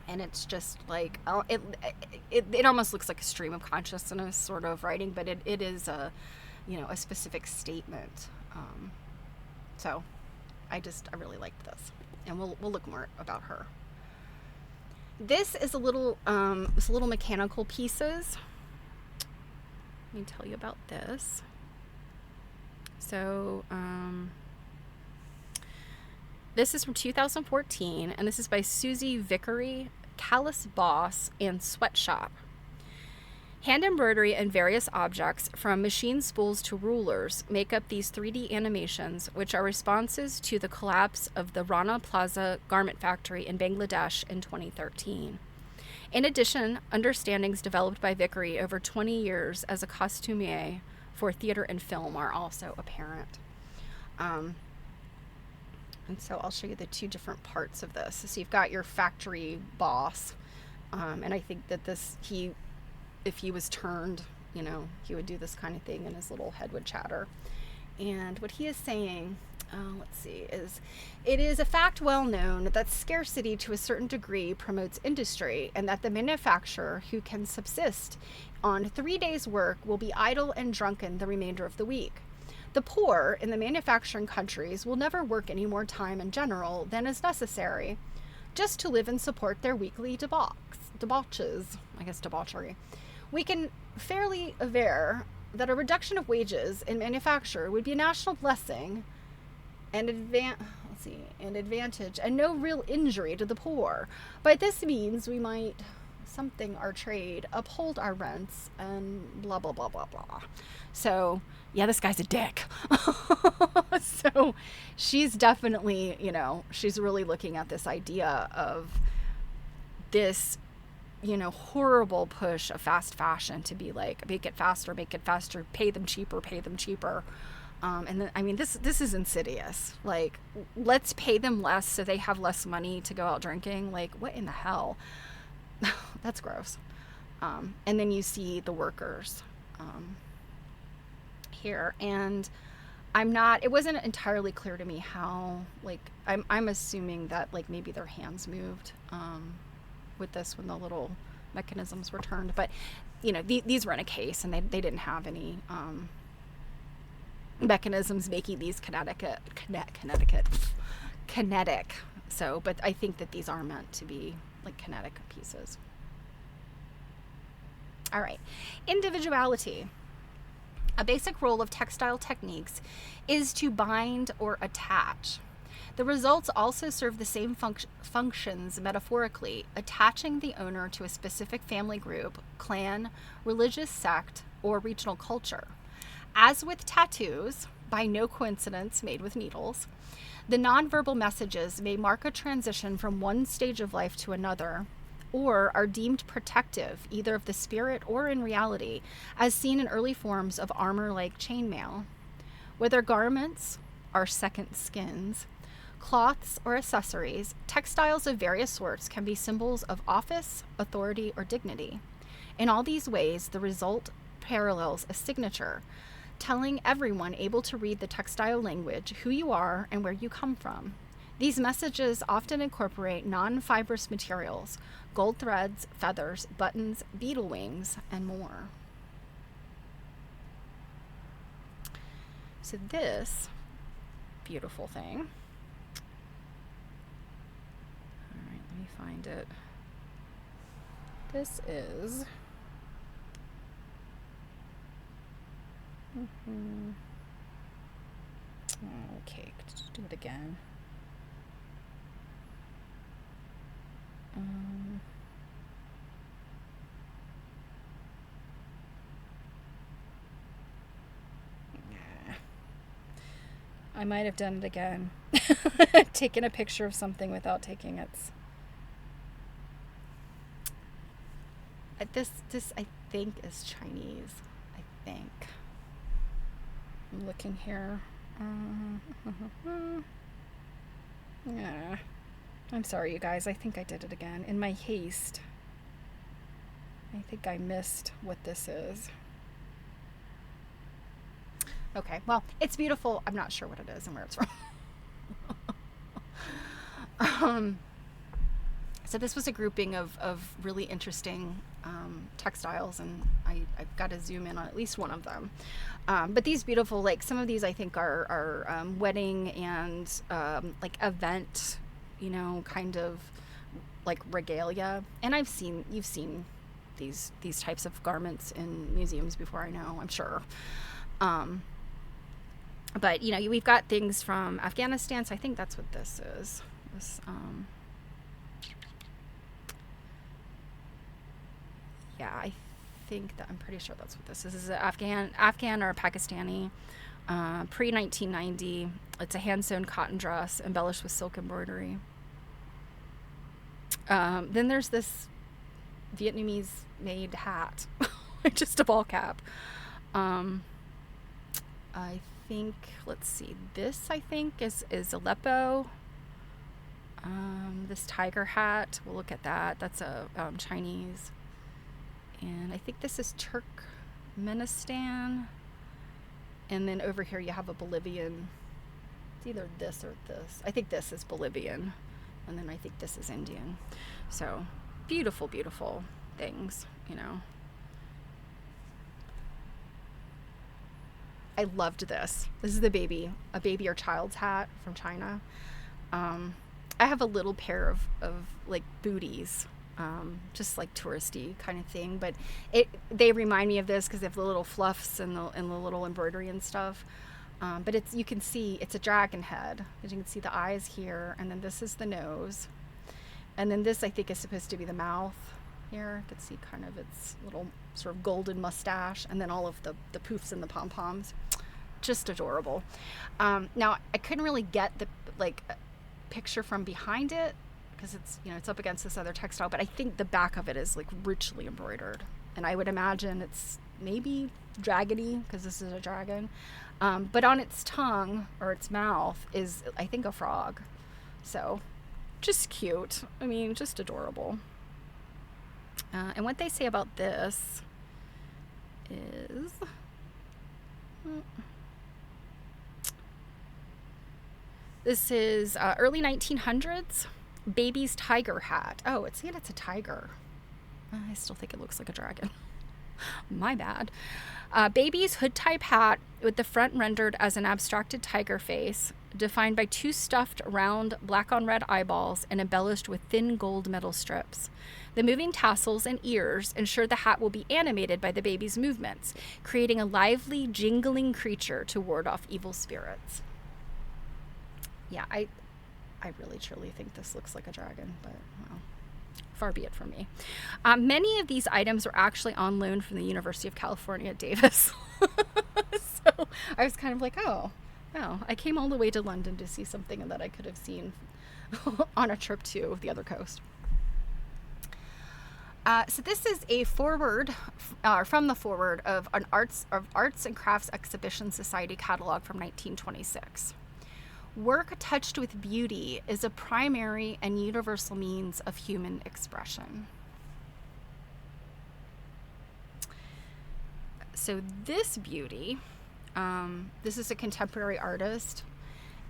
and it's just like it almost looks like a stream of consciousness sort of writing, but it is a specific statement. So I really liked this, and we'll look more about her. This is a little mechanical pieces. Let me tell you about this. So this is from 2014, and this is by Susie Vickery, Callus Boss, and Sweatshop. Hand embroidery and various objects, from machine spools to rulers, make up these 3D animations, which are responses to the collapse of the Rana Plaza garment factory in Bangladesh in 2013. In addition, understandings developed by Vickery over 20 years as a costumier for theater and film are also apparent. And so I'll show you the two different parts of this. So you've got your factory boss, and I think that if he was turned, he would do this kind of thing, and his little head would chatter. And what he is saying, is it is a fact well known that scarcity to a certain degree promotes industry, and that the manufacturer who can subsist on 3 days' work will be idle and drunken the remainder of the week. The poor in the manufacturing countries will never work any more time in general than is necessary, just to live and support their weekly debauchery. We can fairly aver that a reduction of wages in manufacture would be a national blessing and advantage, and no real injury to the poor. By this means we might something our trade, uphold our rents, and blah blah blah blah blah. So yeah, this guy's a dick. So she's definitely, she's really looking at this idea of this horrible push of fast fashion to be like, make it faster, pay them cheaper. And then, this is insidious. Like, let's pay them less so they have less money to go out drinking. Like, what in the hell? That's gross. And then you see the workers. here. And it wasn't entirely clear to me how, like, I'm assuming that, like, maybe their hands moved with this when the little mechanisms were turned. But, you know, these were in a case, and they didn't have any mechanisms making these kinetic. So, but I think that these are meant to be, like, kinetic pieces. All right. Individuality. A basic role of textile techniques is to bind or attach. The results also serve the same functions metaphorically, attaching the owner to a specific family group, clan, religious sect, or regional culture. As with tattoos, by no coincidence made with needles, the nonverbal messages may mark a transition from one stage of life to another, or are deemed protective, either of the spirit or in reality, as seen in early forms of armor-like chainmail. Whether garments are second skins, cloths, or accessories, textiles of various sorts can be symbols of office, authority, or dignity. In all these ways, the result parallels a signature, telling everyone able to read the textile language who you are and where you come from. These messages often incorporate non-fibrous materials, gold threads, feathers, buttons, beetle wings, and more. So this beautiful thing, all right, let me find it. This is okay, just do it again. I might have done it again. Taken a picture of something without taking its. This I think is Chinese. I think. I'm looking here. Yeah. I'm sorry, you guys. I think I did it again. In my haste, I think I missed what this is. Okay, well, it's beautiful. I'm not sure what it is and where it's from. So this was a grouping of really interesting textiles, and I've got to zoom in on at least one of them. But these beautiful, like, some of these I think are wedding and like event, you know, kind of like regalia. And you've seen these types of garments in museums before, I know, I'm sure. But, you know, we've got things from Afghanistan, so I think that's what this is. Yeah, I think that I'm pretty sure that's what this is. This is Afghan or Pakistani, pre-1990. It's a hand-sewn cotton dress embellished with silk embroidery. Then there's this Vietnamese-made hat, just a ball cap. I think, let's see, this I think is Aleppo. This tiger hat, we'll look at that. That's a Chinese. And I think this is Turkmenistan. And then over here you have a Bolivian. It's either this or this. I think this is Bolivian. And then I think this is Indian. So beautiful, beautiful things, you know. I loved this. This is a baby or child's hat from China. I have a little pair of like booties, just like touristy kind of thing, but they remind me of this because they have the little fluffs and the little embroidery and stuff. But you can see it's a dragon head. As you can see the eyes here, and then this is the nose, and then this I think is supposed to be the mouth. Here you can see kind of its little sort of golden mustache, and then all of the poofs and the pom-poms. Just adorable. Now I couldn't really get the picture from behind it because it's, you know, it's up against this other textile, but I think the back of it is like richly embroidered, and I would imagine it's maybe dragony because this is a dragon, but on its tongue or its mouth is, I think, a frog. So just cute. I mean, just adorable. And what they say about this is... This is early 1900s. Baby's tiger hat. Oh, it's a tiger. I still think it looks like a dragon. My bad. Baby's hood type hat with the front rendered as an abstracted tiger face, defined by 2 stuffed round black on red eyeballs and embellished with thin gold metal strips. The moving tassels and ears ensure the hat will be animated by the baby's movements, creating a lively, jingling creature to ward off evil spirits. Yeah, I really truly think this looks like a dragon, but well, far be it from me. Many of these items were actually on loan from the University of California at Davis. So I was kind of like, oh, I came all the way to London to see something that I could have seen on a trip to the other coast. So this is a forward, from the forward of an Arts and Crafts Exhibition Society catalog from 1926. Work touched with beauty is a primary and universal means of human expression. So this beauty, this is a contemporary artist,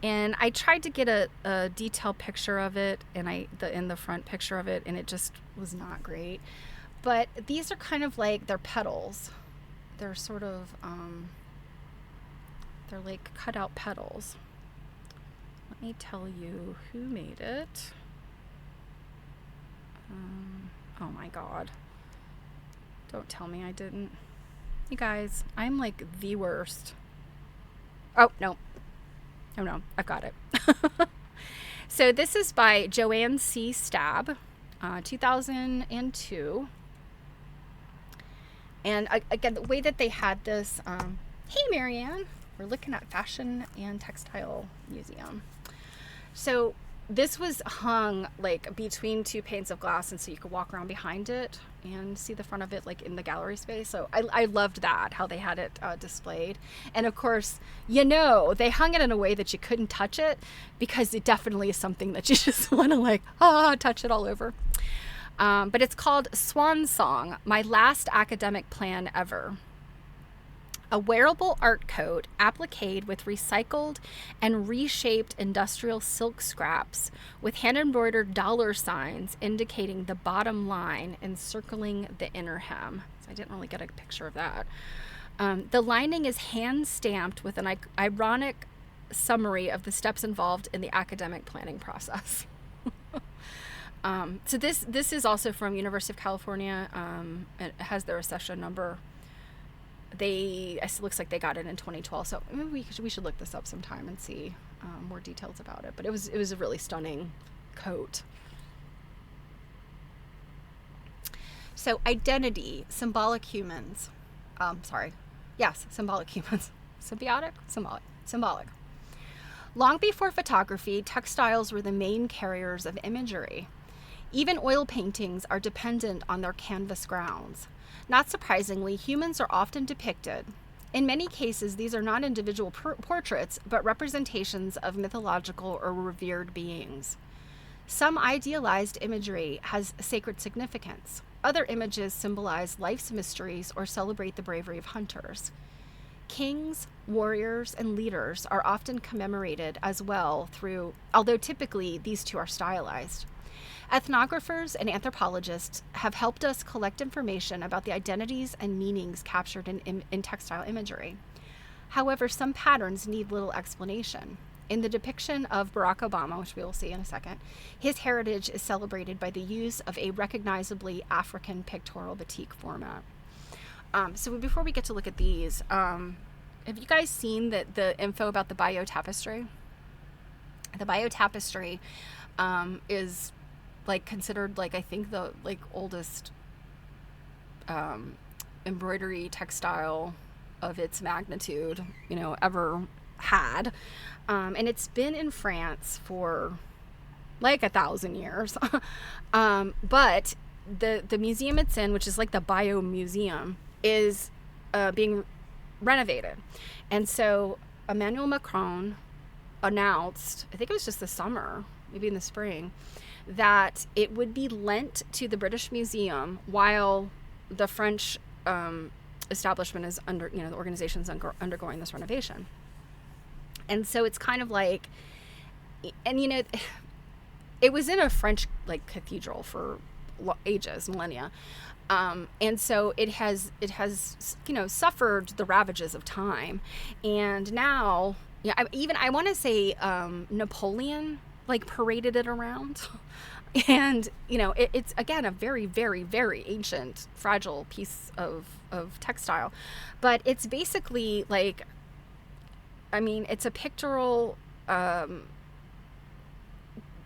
and I tried to get a detailed picture of it, and in the front picture of it, and it just was not great. But these are kind of like, they're petals. They're sort of, they're like cut out petals. Let me tell you who made it. Oh my God. Don't tell me I didn't. You guys, I'm like the worst. Oh, no. Oh no, I've got it. So this is by Joanne C. Stab, 2002. And again, the way that they had this, hey Marianne, we're looking at Fashion and Textile Museum. So this was hung like between 2 panes of glass, and so you could walk around behind it and see the front of it like in the gallery space. So I loved that, how they had it displayed. And of course, they hung it in a way that you couldn't touch it, because it definitely is something that you just want to like, touch it all over. But it's called Swan Song, My Last Academic Plan Ever. A wearable art coat appliqued with recycled and reshaped industrial silk scraps with hand-embroidered dollar signs indicating the bottom line encircling the inner hem. So I didn't really get a picture of that. The lining is hand-stamped with an ironic summary of the steps involved in the academic planning process. So this is also from University of California. It has their accession number. It looks like they got it in 2012, so maybe we should look this up sometime and see more details about it. But it was a really stunning coat. So identity, symbolic humans. Symbolic humans. Symbiotic? Symbolic. Long before photography, textiles were the main carriers of imagery. Even oil paintings are dependent on their canvas grounds. Not surprisingly, humans are often depicted. In many cases, these are not individual portraits, but representations of mythological or revered beings. Some idealized imagery has sacred significance. Other images symbolize life's mysteries or celebrate the bravery of hunters. Kings, warriors, and leaders are often commemorated as well although typically these two are stylized. Ethnographers and anthropologists have helped us collect information about the identities and meanings captured in textile imagery. However, some patterns need little explanation. In the depiction of Barack Obama, which we will see in a second, his heritage is celebrated by the use of a recognizably African pictorial batik format. So before we get to look at these, have you guys seen the info about the Bayeux tapestry? The Bayeux tapestry is like considered like, I think the like oldest embroidery textile of its magnitude, ever had. And it's been in France for like 1,000 years. But the museum it's in, which is like the Bayeux Museum, is being renovated. And so Emmanuel Macron announced, I think it was just this summer, maybe in the spring, that it would be lent to the British Museum while the French establishment is the organization's undergoing this renovation. And so it's kind of like, and it was in a French like cathedral for ages, millennia. And so it has suffered the ravages of time. And now, I want to say Napoleon like paraded it around. And, it's, again, a very, very, very ancient, fragile piece of textile. But it's basically like, it's a pictorial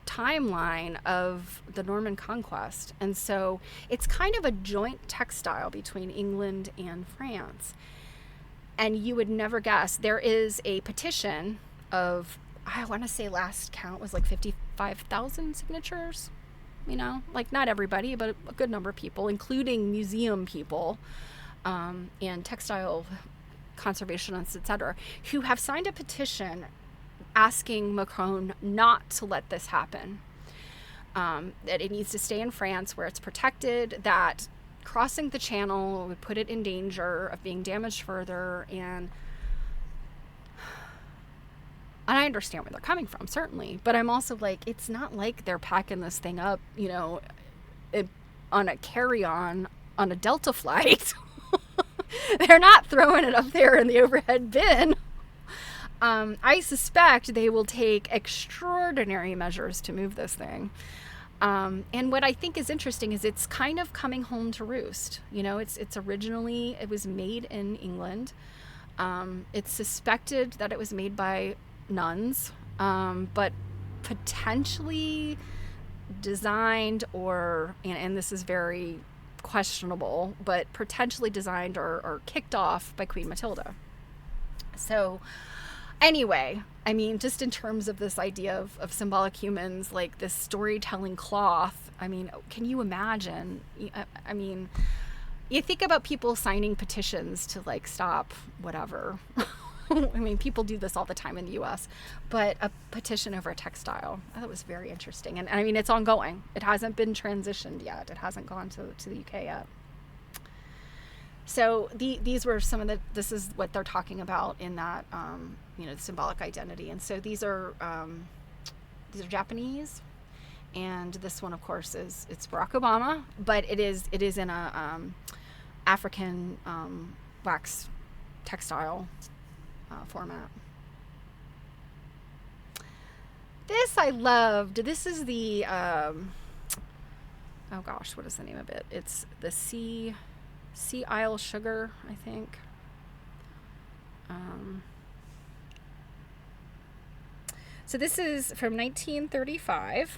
timeline of the Norman conquest. And so it's kind of a joint textile between England and France. And you would never guess, there is a petition of, I want to say last count was like 55,000 signatures. Like not everybody, but a good number of people, including museum people and textile conservationists, etc., who have signed a petition asking Macron not to let this happen, that it needs to stay in France where it's protected, that crossing the channel would put it in danger of being damaged further. And I understand where they're coming from, certainly, but I'm also like, it's not like they're packing this thing up, on a carry-on on a Delta flight. They're not throwing it up there in the overhead bin. I suspect they will take extraordinary measures to move this thing. And what I think is interesting is it's kind of coming home to roost. It's originally, it was made in England. It's suspected that it was made by nuns, but potentially designed and this is very questionable, but potentially designed or kicked off by Queen Matilda. So anyway, just in terms of this idea of symbolic humans, like this storytelling cloth, can you imagine? You think about people signing petitions to like stop whatever. People do this all the time in the U.S., but a petition over a textile, I thought it was very interesting. And it's ongoing. It hasn't been transitioned yet. It hasn't gone to the UK yet. So these were this is what they're talking about in that, symbolic identity. And so these are Japanese. And this one, of course, it's Barack Obama, but it is in a African wax textile format. This I loved. This is the oh gosh, what is the name of it? It's the Sea Isle Sugar, I think. So this is from 1935.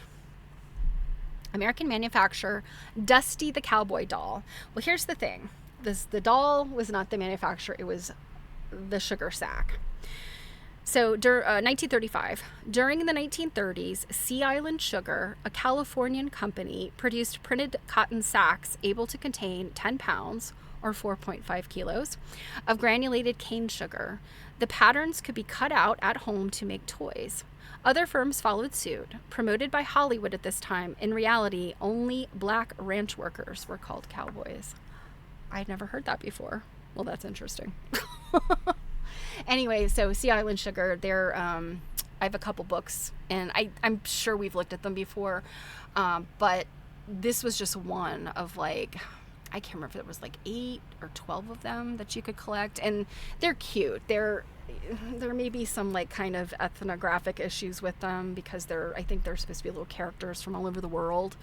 American manufacturer, Dusty the Cowboy doll. Well, here's the thing. The doll was not the manufacturer. It was the sugar sack. So 1935, during the 1930s, Sea Island Sugar, a Californian company, produced printed cotton sacks able to contain 10 pounds or 4.5 kilos of granulated cane sugar. The patterns could be cut out at home to make toys. Other firms followed suit. Promoted by Hollywood at this time, in reality, only black ranch workers were called cowboys. I'd never heard that before. Well, that's interesting. Anyway, so Sea Island Sugar, they're, I have a couple books, and I'm sure we've looked at them before, but this was just one of like, I can't remember if it was like 8 or 12 of them that you could collect, and they're cute. There may be some like kind of ethnographic issues with them because I think they're supposed to be little characters from all over the world.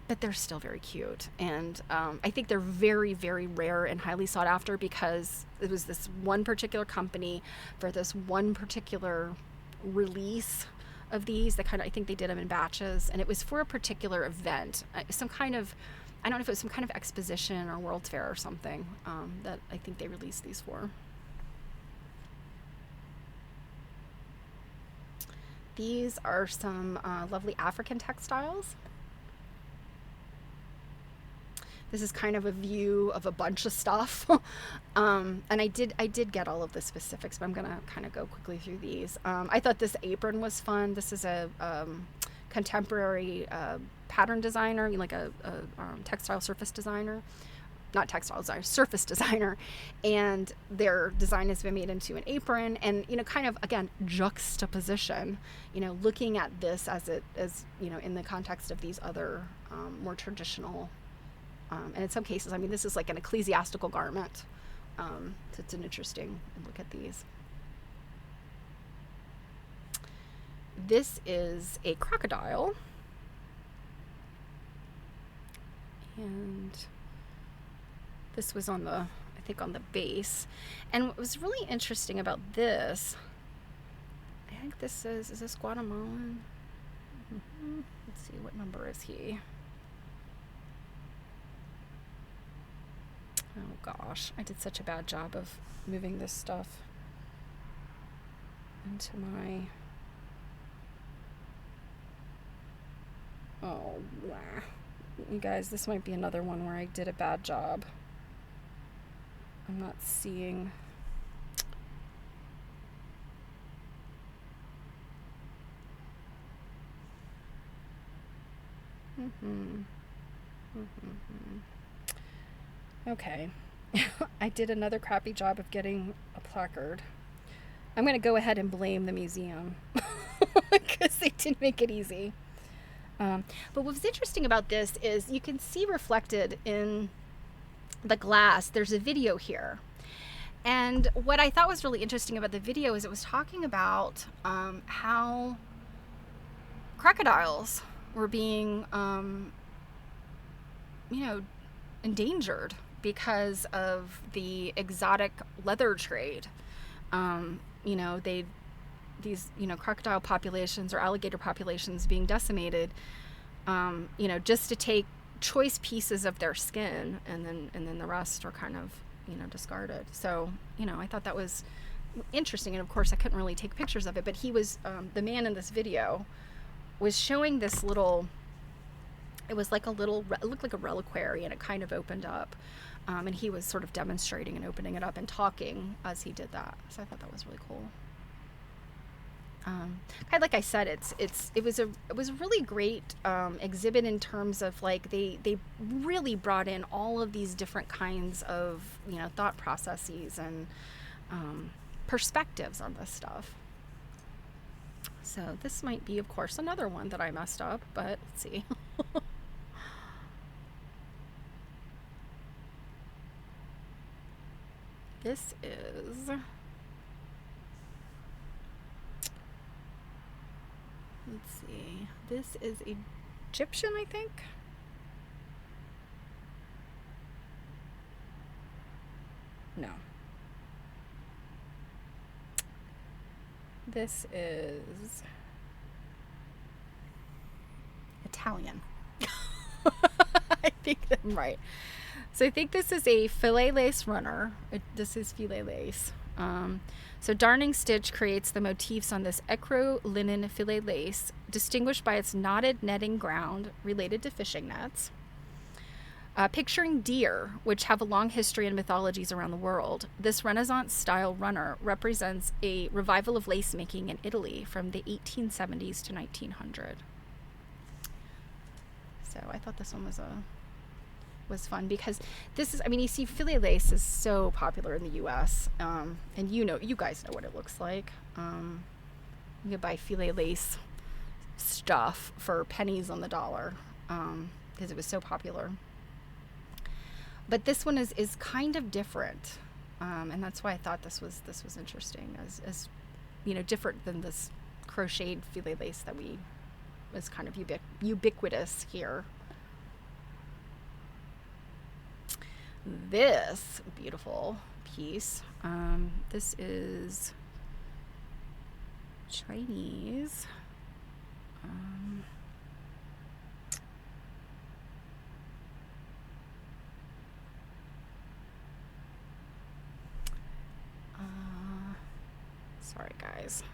But they're still very cute. And I think they're very, very rare and highly sought after because it was this one particular company for this one particular release of these. I think they did them in batches, and it was for a particular event, some kind of, I don't know if it was some kind of exposition or World's Fair or something that I think they released these for. These are some lovely African textiles. This is kind of a view of a bunch of stuff. And I did get all of the specifics, but I'm going to kind of go quickly through these. I thought this apron was fun. This is a contemporary pattern designer, like a textile surface designer. not textile designer, surface designer, and their design has been made into an apron. And, you know, kind of, again, juxtaposition, you know, looking at this as you know, in the context of these other more traditional, and in some cases, I mean, this is like an ecclesiastical garment. So it's an interesting look at these. This is a crocodile. And this was on the, I think on the base. And what was really interesting about this, I think this is this Guatemalan? Let's see, what number is he? Oh gosh, I did such a bad job of moving this stuff into my, oh, wow. You guys, this might be another one where I did a bad job. I'm not seeing. Okay. I did another crappy job of getting a placard. I'm going to go ahead and blame the museum because they didn't make it easy. But what's interesting about this is you can see reflected in the glass, there's a video here. And what I thought was really interesting about the video is it was talking about how crocodiles were being, you know, endangered because of the exotic leather trade. You know, these, you know, crocodile populations or alligator populations being decimated, you know, just to take choice pieces of their skin, and then the rest are kind of, you know, discarded. So, you know, I thought that was interesting. And of course I couldn't really take pictures of it, but he was, the man in this video was showing this little, it was like a little, it looked like a reliquary, and it kind of opened up. And he was sort of demonstrating and opening it up and talking as he did that. So I thought that was really cool. Kind of like I said, it was a really great exhibit in terms of like they really brought in all of these different kinds of, you know, thought processes and perspectives on this stuff. So this might be, of course, another one that I messed up, but let's see. This is, let's see, this is Egyptian, I think. No. This is Italian. I think I'm right. So I think this is a filet lace runner. This is filet lace. So darning stitch creates the motifs on this ecru linen filet lace, distinguished by its knotted netting ground related to fishing nets. Picturing deer, which have a long history in mythologies around the world, this Renaissance-style runner represents a revival of lace making in Italy from the 1870s to 1900. So I thought this one was fun because this is, I mean, you see filet lace is so popular in the U.S. And you guys know what it looks like. You can buy filet lace stuff for pennies on the dollar because it was so popular. But this one is kind of different, and that's why I thought this was interesting, as you know, different than this crocheted filet lace that was kind of ubiquitous here. This beautiful piece, this is Chinese. Sorry guys,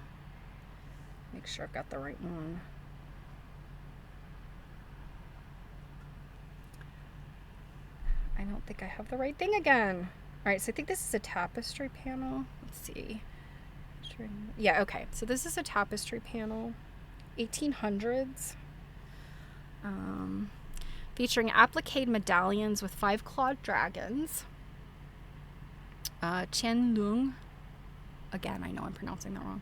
make sure I've got the right one. I don't think I have the right thing again. All right, so I think this is a tapestry panel. Let's see. Yeah, okay. So this is a featuring applique medallions with 5-clawed dragons. Qian Lung, again, I know I'm pronouncing that wrong,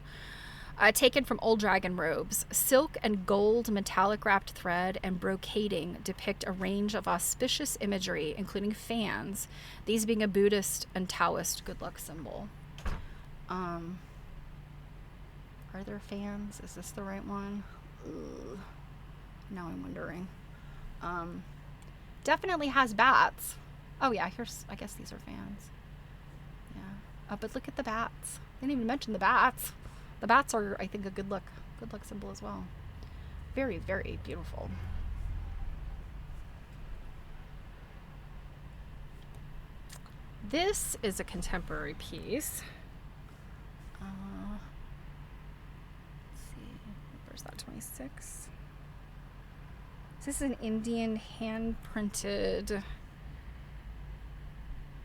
taken from old dragon robes. Silk and gold metallic wrapped thread and brocading depict a range of auspicious imagery, including fans, these being a Buddhist and Taoist good luck symbol. Are there fans? Is this the right one? Ugh. Now I'm wondering. Definitely has bats. Oh yeah, here's, I guess these are fans. Yeah. But look at the bats. I didn't even mention the bats. The bats are, I think, a good luck symbol as well. Very, very beautiful. This is a contemporary piece. Let's see, where's that, 26? This is an Indian hand-printed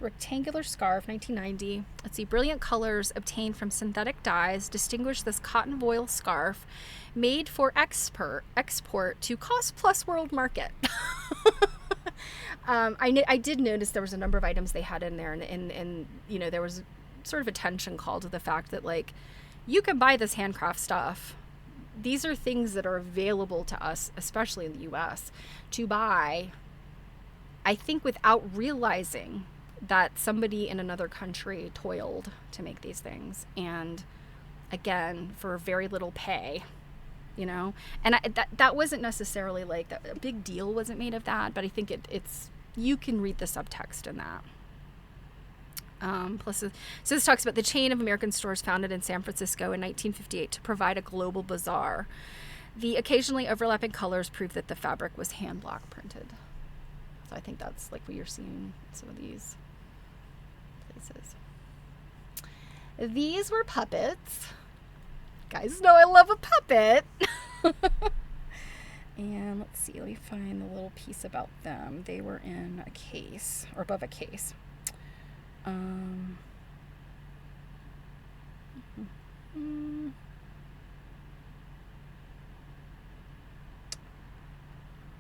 rectangular scarf, 1990. Let's see, brilliant colors obtained from synthetic dyes distinguish this cotton voile scarf made for export to cost plus world market. I did notice there was a number of items they had in there, and you know, there was sort of attention called to the fact that, like, you can buy this handcraft stuff. These are things that are available to us, especially in the US, to buy, I think, without realizing that somebody in another country toiled to make these things, and again, for very little pay, you know. And that wasn't necessarily like a big deal wasn't made of that, but I think it's, you can read the subtext in that. So this talks about the chain of American stores founded in San Francisco in 1958 to provide a global bazaar. The occasionally overlapping colors prove that the fabric was hand block printed. So I think that's like what you're seeing in some of these places. These were puppets. You guys know I love a puppet. And let's see, let me find the little piece about them. They were in a case, or above a case.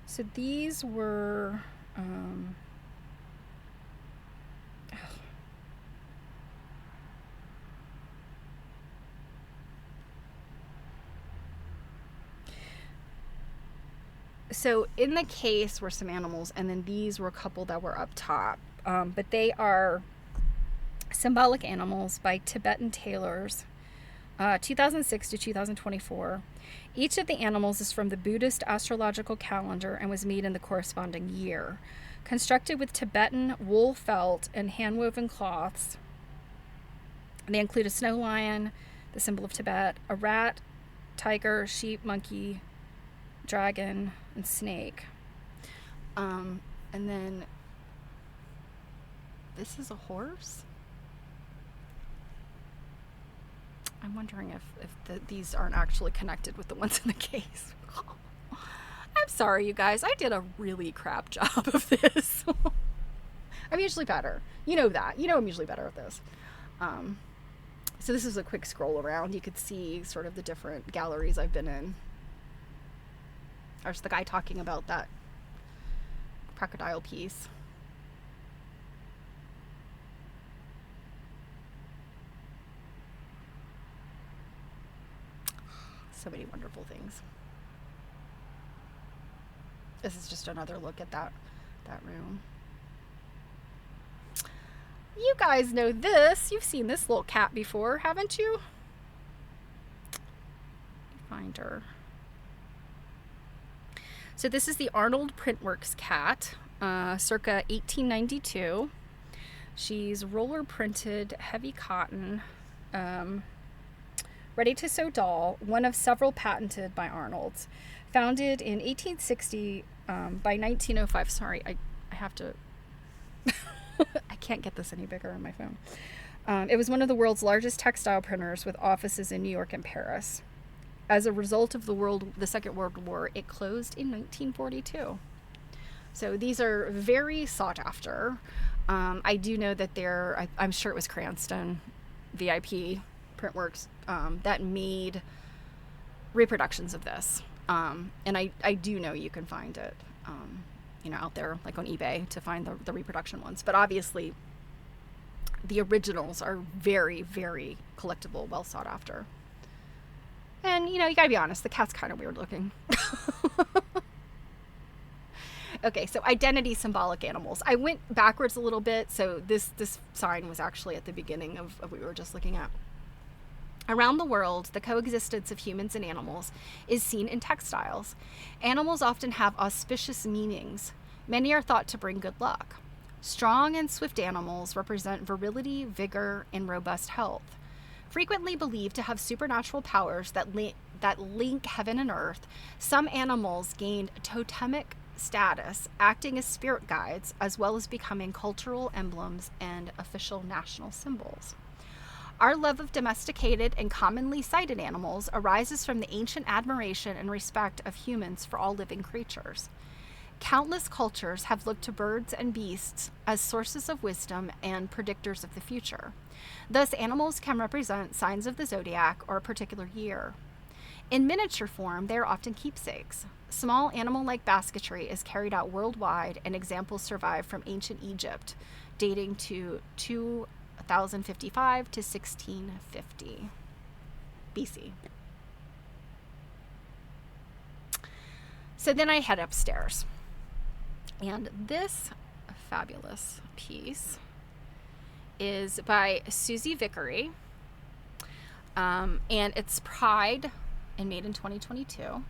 So these were so in the case were some animals, and then these were a couple that were up top, but they are symbolic animals by Tibetan tailors, 2006 to 2024. Each of the animals is from the Buddhist astrological calendar and was made in the corresponding year. Constructed with Tibetan wool felt and hand-woven cloths, they include a snow lion, the symbol of Tibet, a rat, tiger, sheep, monkey, dragon, and snake. And then this is a horse. I'm wondering if these aren't actually connected with the ones in the case. I'm sorry, you guys. I did a really crap job of this. I'm usually better. You know that. You know I'm usually better at this. So this is a quick scroll around. You could see sort of the different galleries I've been in. There's the guy talking about that crocodile piece. So many wonderful things. This is just another look at that room. You guys know this. You've seen this little cat before, haven't you? Find her. So this is the Arnold Printworks cat, circa 1892. She's roller printed, heavy cotton, ready to sew doll, one of several patented by Arnold's. Founded in 1860 by 1905. Sorry, I have to, I can't get this any bigger on my phone. It was one of the world's largest textile printers with offices in New York and Paris. As a result of the Second World War, it closed in 1942. So these are very sought after. I do know that I'm sure it was Cranston, VIP, Printworks, that made reproductions of this. And I do know you can find it out there like on eBay to find the reproduction ones. But obviously the originals are very, very collectible, well sought after. And, you gotta be honest, the cat's kind of weird looking. Okay, so identity symbolic animals. I went backwards a little bit, so this sign was actually at the beginning of what we were just looking at. Around the world, the coexistence of humans and animals is seen in textiles. Animals often have auspicious meanings. Many are thought to bring good luck. Strong and swift animals represent virility, vigor, and robust health. Frequently believed to have supernatural powers that link heaven and earth, some animals gained totemic status, acting as spirit guides, as well as becoming cultural emblems and official national symbols. Our love of domesticated and commonly sighted animals arises from the ancient admiration and respect of humans for all living creatures. Countless cultures have looked to birds and beasts as sources of wisdom and predictors of the future. Thus, animals can represent signs of the zodiac or a particular year. In miniature form, they are often keepsakes. Small animal-like basketry is carried out worldwide, and examples survive from ancient Egypt, dating to 1055 to 1650 BC. So then I head upstairs, and this fabulous piece is by Susie Vickery, and it's Pride and made in 2022.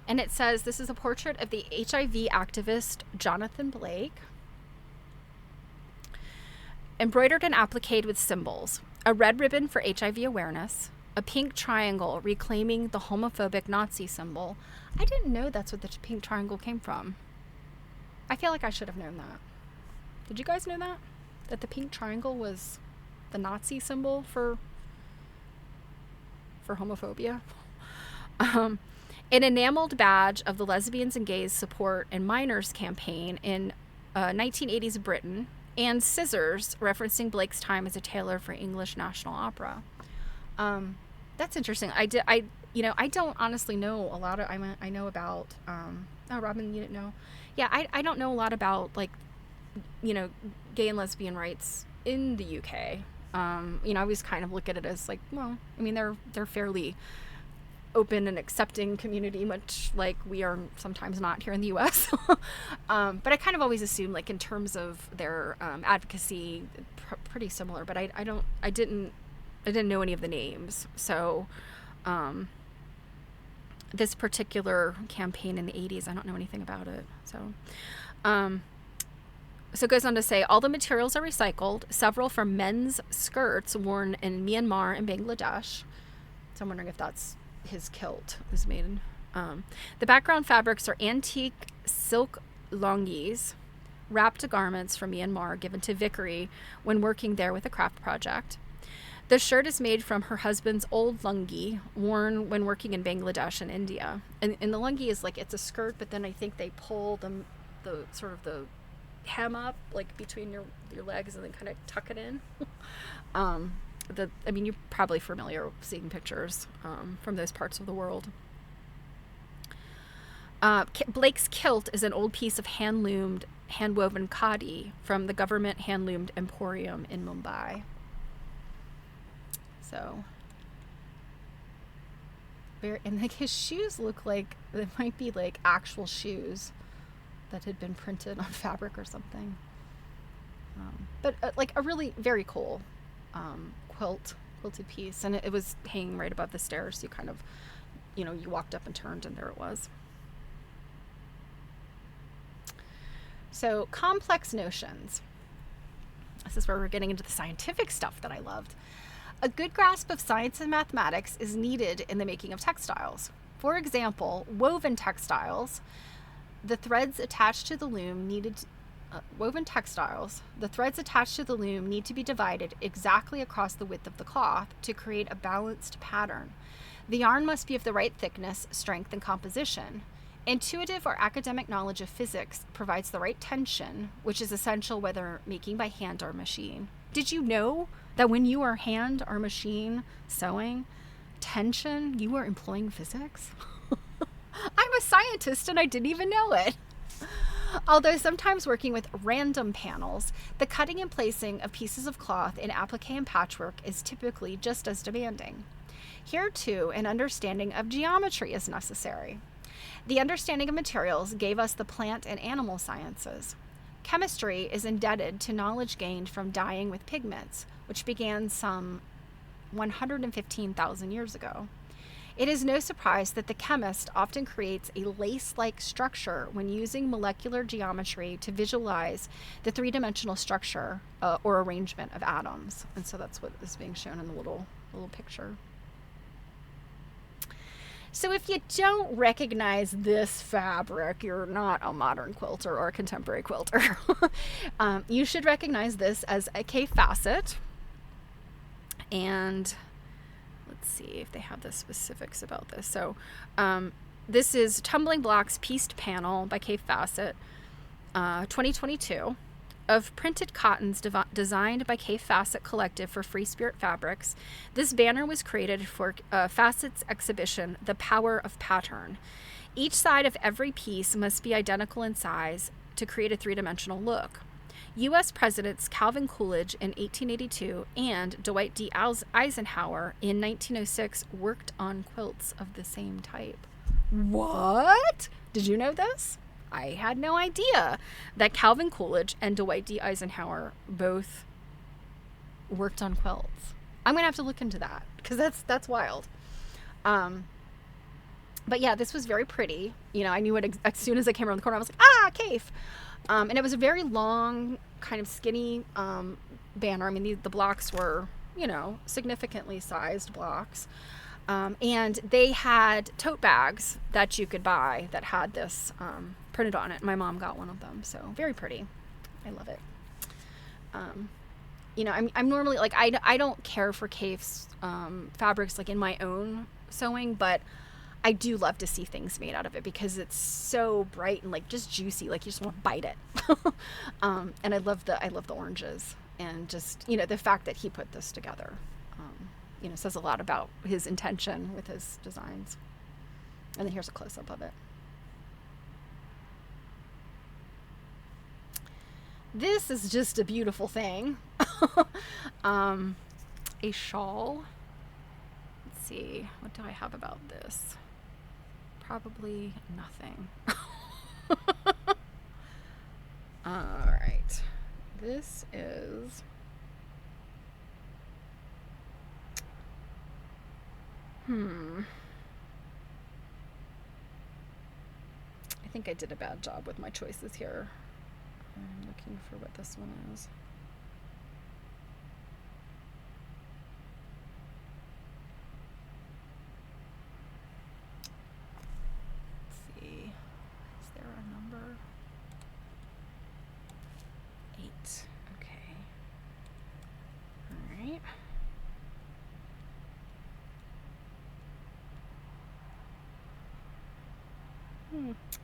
And it says, this is a portrait of the HIV activist Jonathan Blake, embroidered and appliqued with symbols: a red ribbon for HIV awareness, a pink triangle reclaiming the homophobic Nazi symbol. I didn't know that's what the pink triangle came from. I feel like I should have known that. Did you guys know that? That the pink triangle was the Nazi symbol for homophobia? An enameled badge of the Lesbians and Gays Support and Minors campaign in 1980s Britain, and scissors referencing Blake's time as a tailor for English National Opera. That's interesting. I don't honestly know a lot of, I know about, oh, Robin, you didn't know? Yeah, I don't know a lot about, like, gay and lesbian rights in the UK. I always kind of look at it as like, well, I mean, they're fairly open and accepting community, much like we are sometimes not here in the US. But I kind of always assume, like, in terms of their advocacy, pretty similar. But I didn't know any of the names. So this particular campaign in the 80s, I don't know anything about it. So it goes on to say, all the materials are recycled, several from men's skirts worn in Myanmar and Bangladesh. So I'm wondering if that's his kilt was made in. The background fabrics are antique silk longis, wrapped garments from Myanmar given to Vickery when working there with a craft project. The shirt is made from her husband's old lungi, worn when working in Bangladesh and India. And the lungi is like, it's a skirt, but then I think they pull the sort of the hem up, like, between your legs, and then kind of tuck it in. You're probably familiar with seeing pictures from those parts of the world. Blake's kilt is an old piece of hand-woven khadi from the government hand-loomed emporium in Mumbai. So, and like his shoes look like they might be like actual shoes that had been printed on fabric or something. But like a really very cool quilted piece, and it was hanging right above the stairs. So you kind of, you walked up and turned, and there it was. So, complex notions. This is where we're getting into the scientific stuff that I loved. A good grasp of science and mathematics is needed in the making of textiles. For example, woven textiles, the threads attached to the loom need to be divided exactly across the width of the cloth to create a balanced pattern. The yarn must be of the right thickness, strength, and composition. Intuitive or academic knowledge of physics provides the right tension, which is essential whether making by hand or machine. Did you know that when you are hand or machine sewing tension, you are employing physics? I'm a scientist and I didn't even know it. Although sometimes working with random panels, the cutting and placing of pieces of cloth in applique and patchwork is typically just as demanding. Here, too, an understanding of geometry is necessary. The understanding of materials gave us the plant and animal sciences. Chemistry is indebted to knowledge gained from dyeing with pigments, which began some 115,000 years ago. It is no surprise that the chemist often creates a lace-like structure when using molecular geometry to visualize the three-dimensional structure or arrangement of atoms. And so that's what is being shown in the little picture. So if you don't recognize this fabric, you're not a modern quilter or a contemporary quilter. You should recognize this as a K-facet. And let's see if they have the specifics about this. So this is Tumbling Blocks Pieced Panel by K-facet, 2022. Of printed cottons designed by K-Facet Collective for Free Spirit Fabrics, this banner was created for Facet's exhibition, The Power of Pattern. Each side of every piece must be identical in size to create a three-dimensional look. U.S. Presidents Calvin Coolidge in 1882 and Dwight D. Eisenhower in 1906 worked on quilts of the same type. What? Did you know this? I had no idea that Calvin Coolidge and Dwight D. Eisenhower both worked on quilts. I'm going to have to look into that because that's wild. But yeah, this was very pretty. You know, I knew it as soon as I came around the corner. I was like, Cafe. And it was a very long, kind of skinny banner. I mean, the blocks were, you know, significantly sized blocks. And they had tote bags that you could buy that had this printed on it. My mom got one of them, so very pretty. I love it. You know, I'm normally like I don't care for Kafe's fabrics like in my own sewing, but I do love to see things made out of it because it's so bright and like just juicy, like you just want to bite it. And I love the oranges and just, you know, the fact that he put this together. You know, says a lot about his intention with his designs. And then here's a close-up of it. This is just a beautiful thing. A shawl. Let's see, what do I have about this? Probably nothing. All right, this is I think I did a bad job with my choices here. I'm looking for what this one is. Let's see. Is there a number? 8. Okay. All right.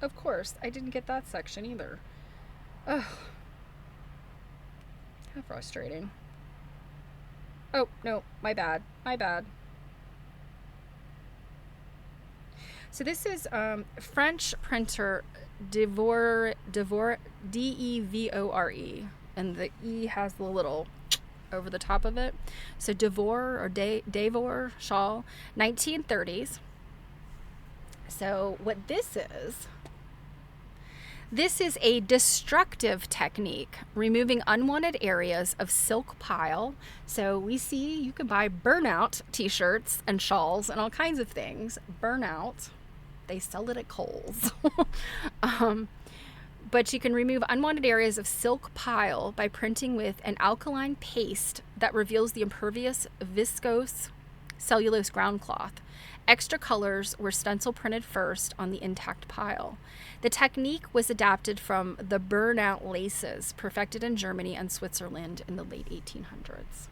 Of course, I didn't get that section either. Ugh. How frustrating. Oh, no, my bad. My bad. So this is French printer Devore, D-E-V-O-R-E. And the E has the little over the top of it. So Devore or Devore shawl, 1930s. So what this is a destructive technique, removing unwanted areas of silk pile. So we see you can buy burnout t-shirts and shawls and all kinds of things. Burnout, they sell it at Kohl's. But you can remove unwanted areas of silk pile by printing with an alkaline paste that reveals the impervious viscose cellulose ground cloth. Extra colors were stencil printed first on the intact pile. The technique was adapted from the burnout laces perfected in Germany and Switzerland in the late 1800s.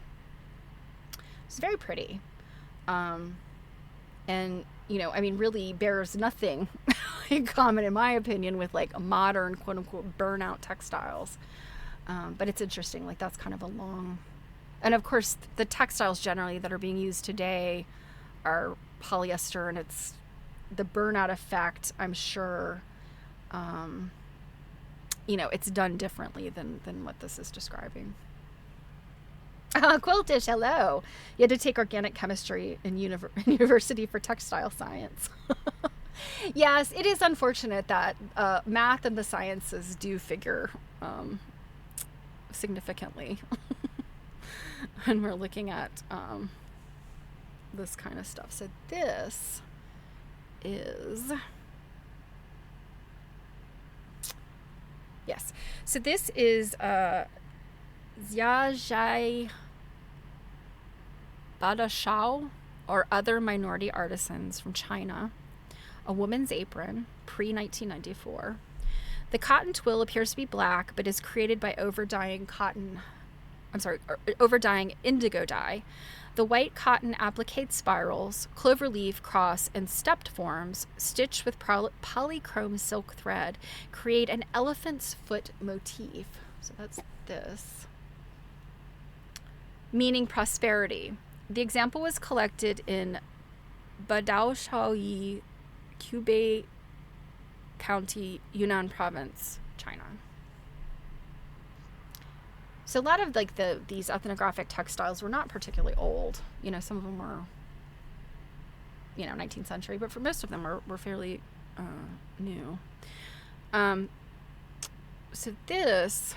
It's very pretty. And, you know, I mean, really bears nothing in common, in my opinion, with like modern quote unquote burnout textiles. But it's interesting, like that's kind of a long, and of course the textiles generally that are being used today are polyester, and it's the burnout effect, I'm sure, it's done differently than what this is describing. Quiltish, hello. You had to take organic chemistry in university for textile science. Yes, it is unfortunate that math and the sciences do figure significantly when we're looking at this kind of stuff. So this is... Yes. So this is Xiaozhai Badashao, or Other Minority Artisans from China, a woman's apron, pre-1994. The cotton twill appears to be black, but is created by overdying indigo dye. The white cotton applique spirals, cloverleaf, cross, and stepped forms, stitched with polychrome silk thread, create an elephant's foot motif. So that's this. Meaning prosperity. The example was collected in Badaoshaoyi, Hubei County, Yunnan Province, China. So a lot of these ethnographic textiles were not particularly old. Some of them were, 19th century, but for most of them were fairly new. So this,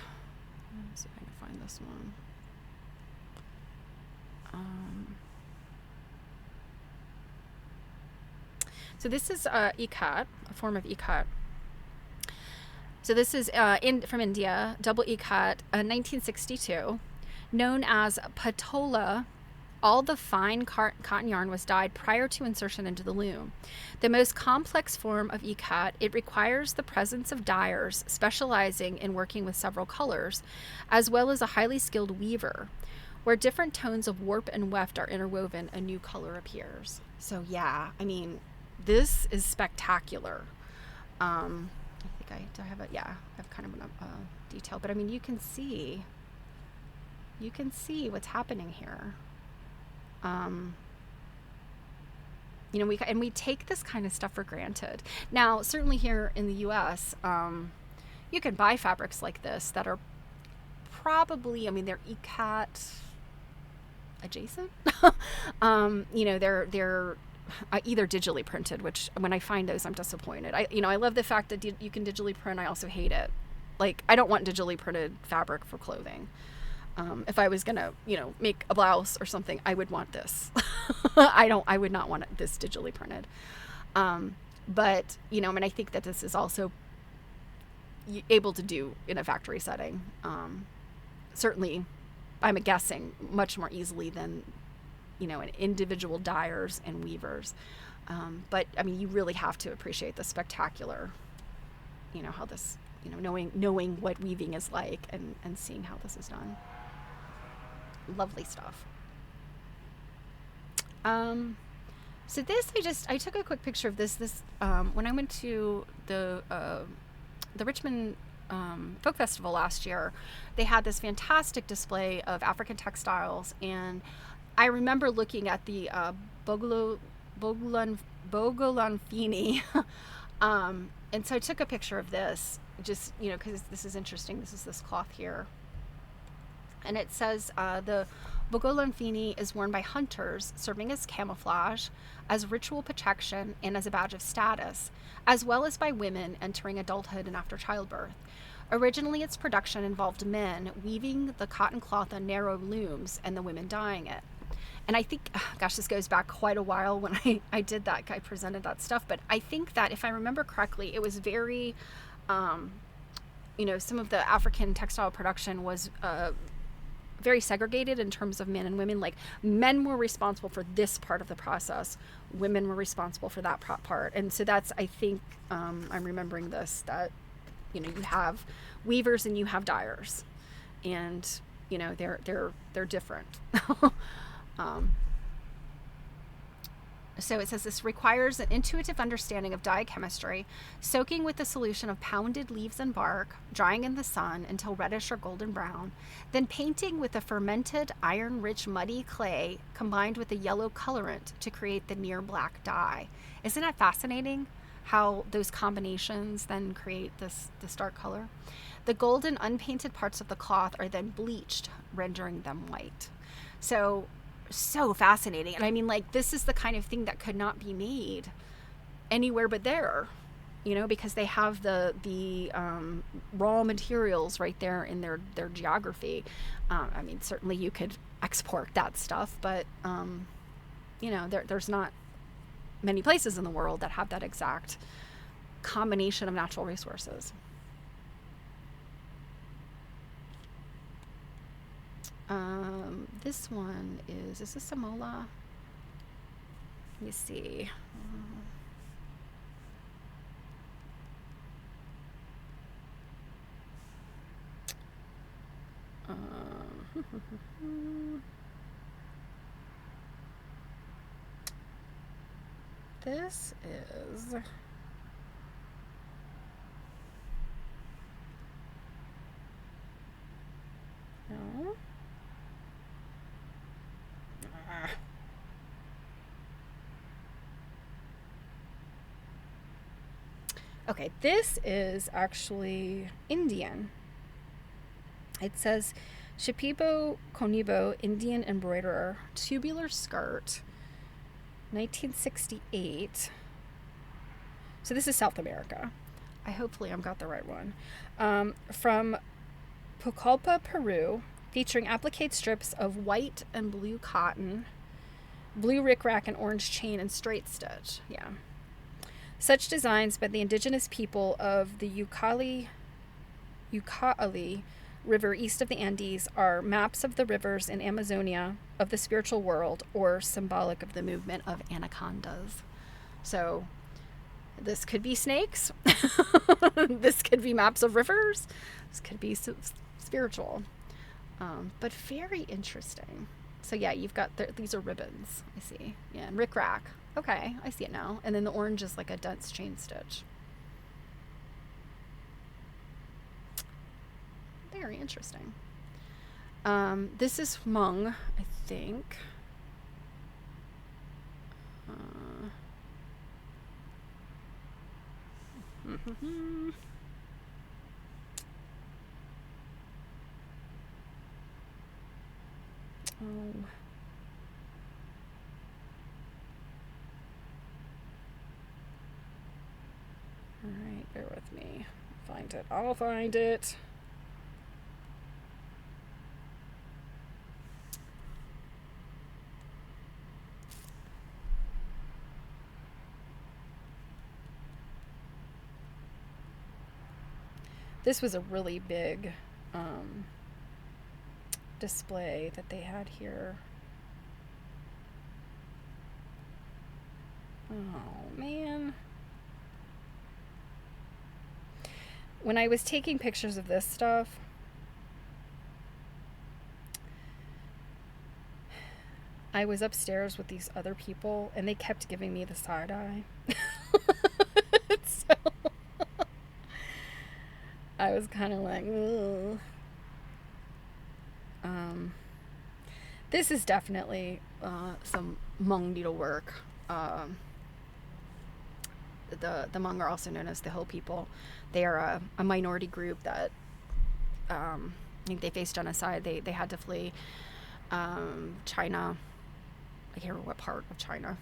let's see if I can find this one. So this is ikat, a form of ikat. So this is from India, double ikat, 1962, known as patola. All the fine cotton yarn was dyed prior to insertion into the loom. The most complex form of ikat, it requires the presence of dyers specializing in working with several colors, as well as a highly skilled weaver. Where different tones of warp and weft are interwoven, a new color appears. So yeah, this is spectacular. I think I have I have kind of a detail, but you can see what's happening here. We take this kind of stuff for granted. Now, certainly here in the U.S., you can buy fabrics like this that are probably, they're ikat adjacent. They're either digitally printed, which when I find those, I'm disappointed. I love the fact that you can digitally print. I also hate it. I don't want digitally printed fabric for clothing. If I was gonna, make a blouse or something, I would want this. I would not want this digitally printed. But I think that this is also able to do in a factory setting. Certainly, I'm guessing much more easily than an individual dyers and weavers. But you really have to appreciate the spectacular, how this, knowing what weaving is like and seeing how this is done. Lovely stuff. So this, I took a quick picture of this, when I went to the Richmond Folk Festival last year. They had this fantastic display of African textiles, and I remember looking at the Bogolanfini, and so I took a picture of this, just, because this is interesting. This is this cloth here. And it says the Bogolanfini is worn by hunters, serving as camouflage, as ritual protection, and as a badge of status, as well as by women entering adulthood and after childbirth. Originally, its production involved men weaving the cotton cloth on narrow looms and the women dyeing it. And I think, this goes back quite a while when I did that, I presented that stuff, but I think that if I remember correctly, it was very, some of the African textile production was very segregated in terms of men and women. Men were responsible for this part of the process, women were responsible for that part. And so that's, I think, I'm remembering this, that, you have weavers and you have dyers, and, they're different. So it says this requires an intuitive understanding of dye chemistry, soaking with a solution of pounded leaves and bark, drying in the sun until reddish or golden brown, then painting with a fermented iron-rich muddy clay combined with a yellow colorant to create the near black dye. Isn't that fascinating? How those combinations then create this dark color. The golden unpainted parts of the cloth are then bleached, rendering them white. So fascinating. And I mean, like, this is the kind of thing that could not be made anywhere but there, you know, because they have the raw materials right there in their geography. I mean, certainly you could export that stuff, but you know, there's not many places in the world that have that exact combination of natural resources. This one is this a mola? Let me see. This is no. Okay, this is actually Indian. It says Shipibo Konibo, Indian embroiderer, tubular skirt, 1968. So this is South America. Hopefully I've got the right one. From Pucallpa, Peru, featuring applique strips of white and blue cotton, blue rickrack and orange chain and straight stitch. Yeah. Such designs by the indigenous people of the Ucayali River east of the Andes are maps of the rivers in Amazonia of the spiritual world, or symbolic of the movement of anacondas. So this could be snakes. This could be maps of rivers. This could be spiritual. But very interesting. So yeah, you've got these are ribbons. I see. Yeah, and rickrack. Okay, I see it now. And then the orange is like a dense chain stitch. Very interesting. This is Hmong, I think. Oh. All right, bear with me. Find it. I'll find it. This was a really big display that they had here. Oh, man. When I was taking pictures of this stuff, I was upstairs with these other people, and they kept giving me the side eye. So I was kind of like, ugh. This is definitely some Hmong needlework. The Hmong are also known as the Hill people. They are a minority group that I think they faced genocide. They had to flee China. I can't remember what part of China.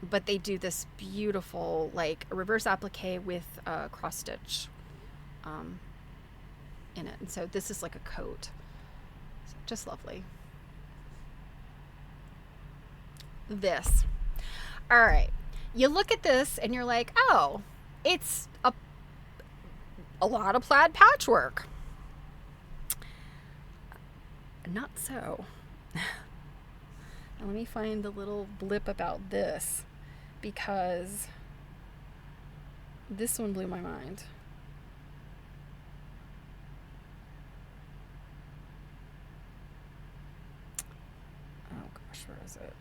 But they do this beautiful, like, reverse applique with cross stitch in it. And so this is like a coat. So just lovely. This. All right. You look at this and you're like, oh, it's a lot of plaid patchwork. Not so. Now let me find the little blip about this, because this one blew my mind. Oh gosh, where is it?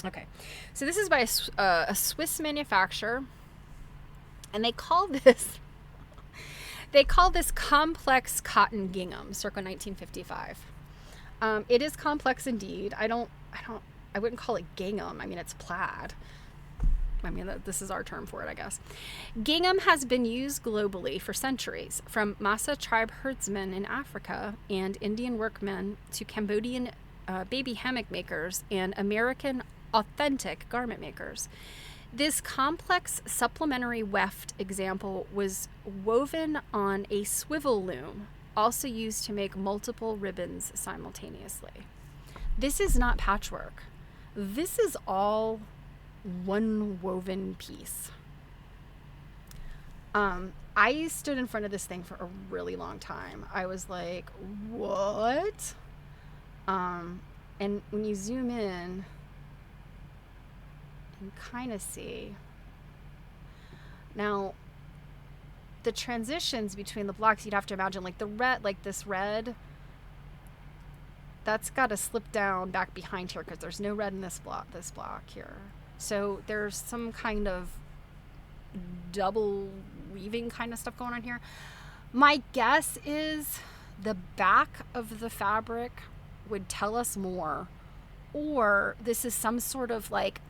Okay, so this is by a Swiss manufacturer, and they call this complex cotton gingham, circa 1955. It is complex indeed. I wouldn't call it gingham. I mean, it's plaid. I mean, this is our term for it, I guess. Gingham has been used globally for centuries, from Massa tribe herdsmen in Africa and Indian workmen to Cambodian baby hammock makers and American authentic garment makers. This complex supplementary weft example was woven on a swivel loom, also used to make multiple ribbons simultaneously. This is not patchwork. This is all one woven piece. I stood in front of this thing for a really long time. I was like, what? And when you zoom in, you can kind of see. Now, the transitions between the blocks, you'd have to imagine, like the red, like this red, that's got to slip down back behind here because there's no red in this block here. So there's some kind of double weaving kind of stuff going on here. My guess is the back of the fabric would tell us more, or this is some sort of like,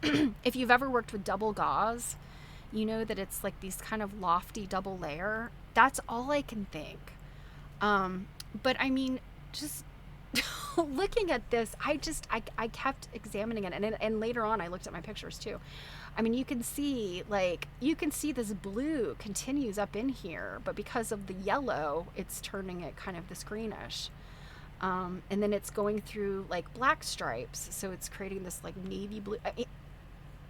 if you've ever worked with double gauze, you know that it's like these kind of lofty double layer. That's all I can think. But I mean, just looking at this, I kept examining it, and later on I looked at my pictures too. I mean, you can see this blue continues up in here, but because of the yellow, it's turning it kind of this greenish. And then it's going through like black stripes, so it's creating this like navy blue. It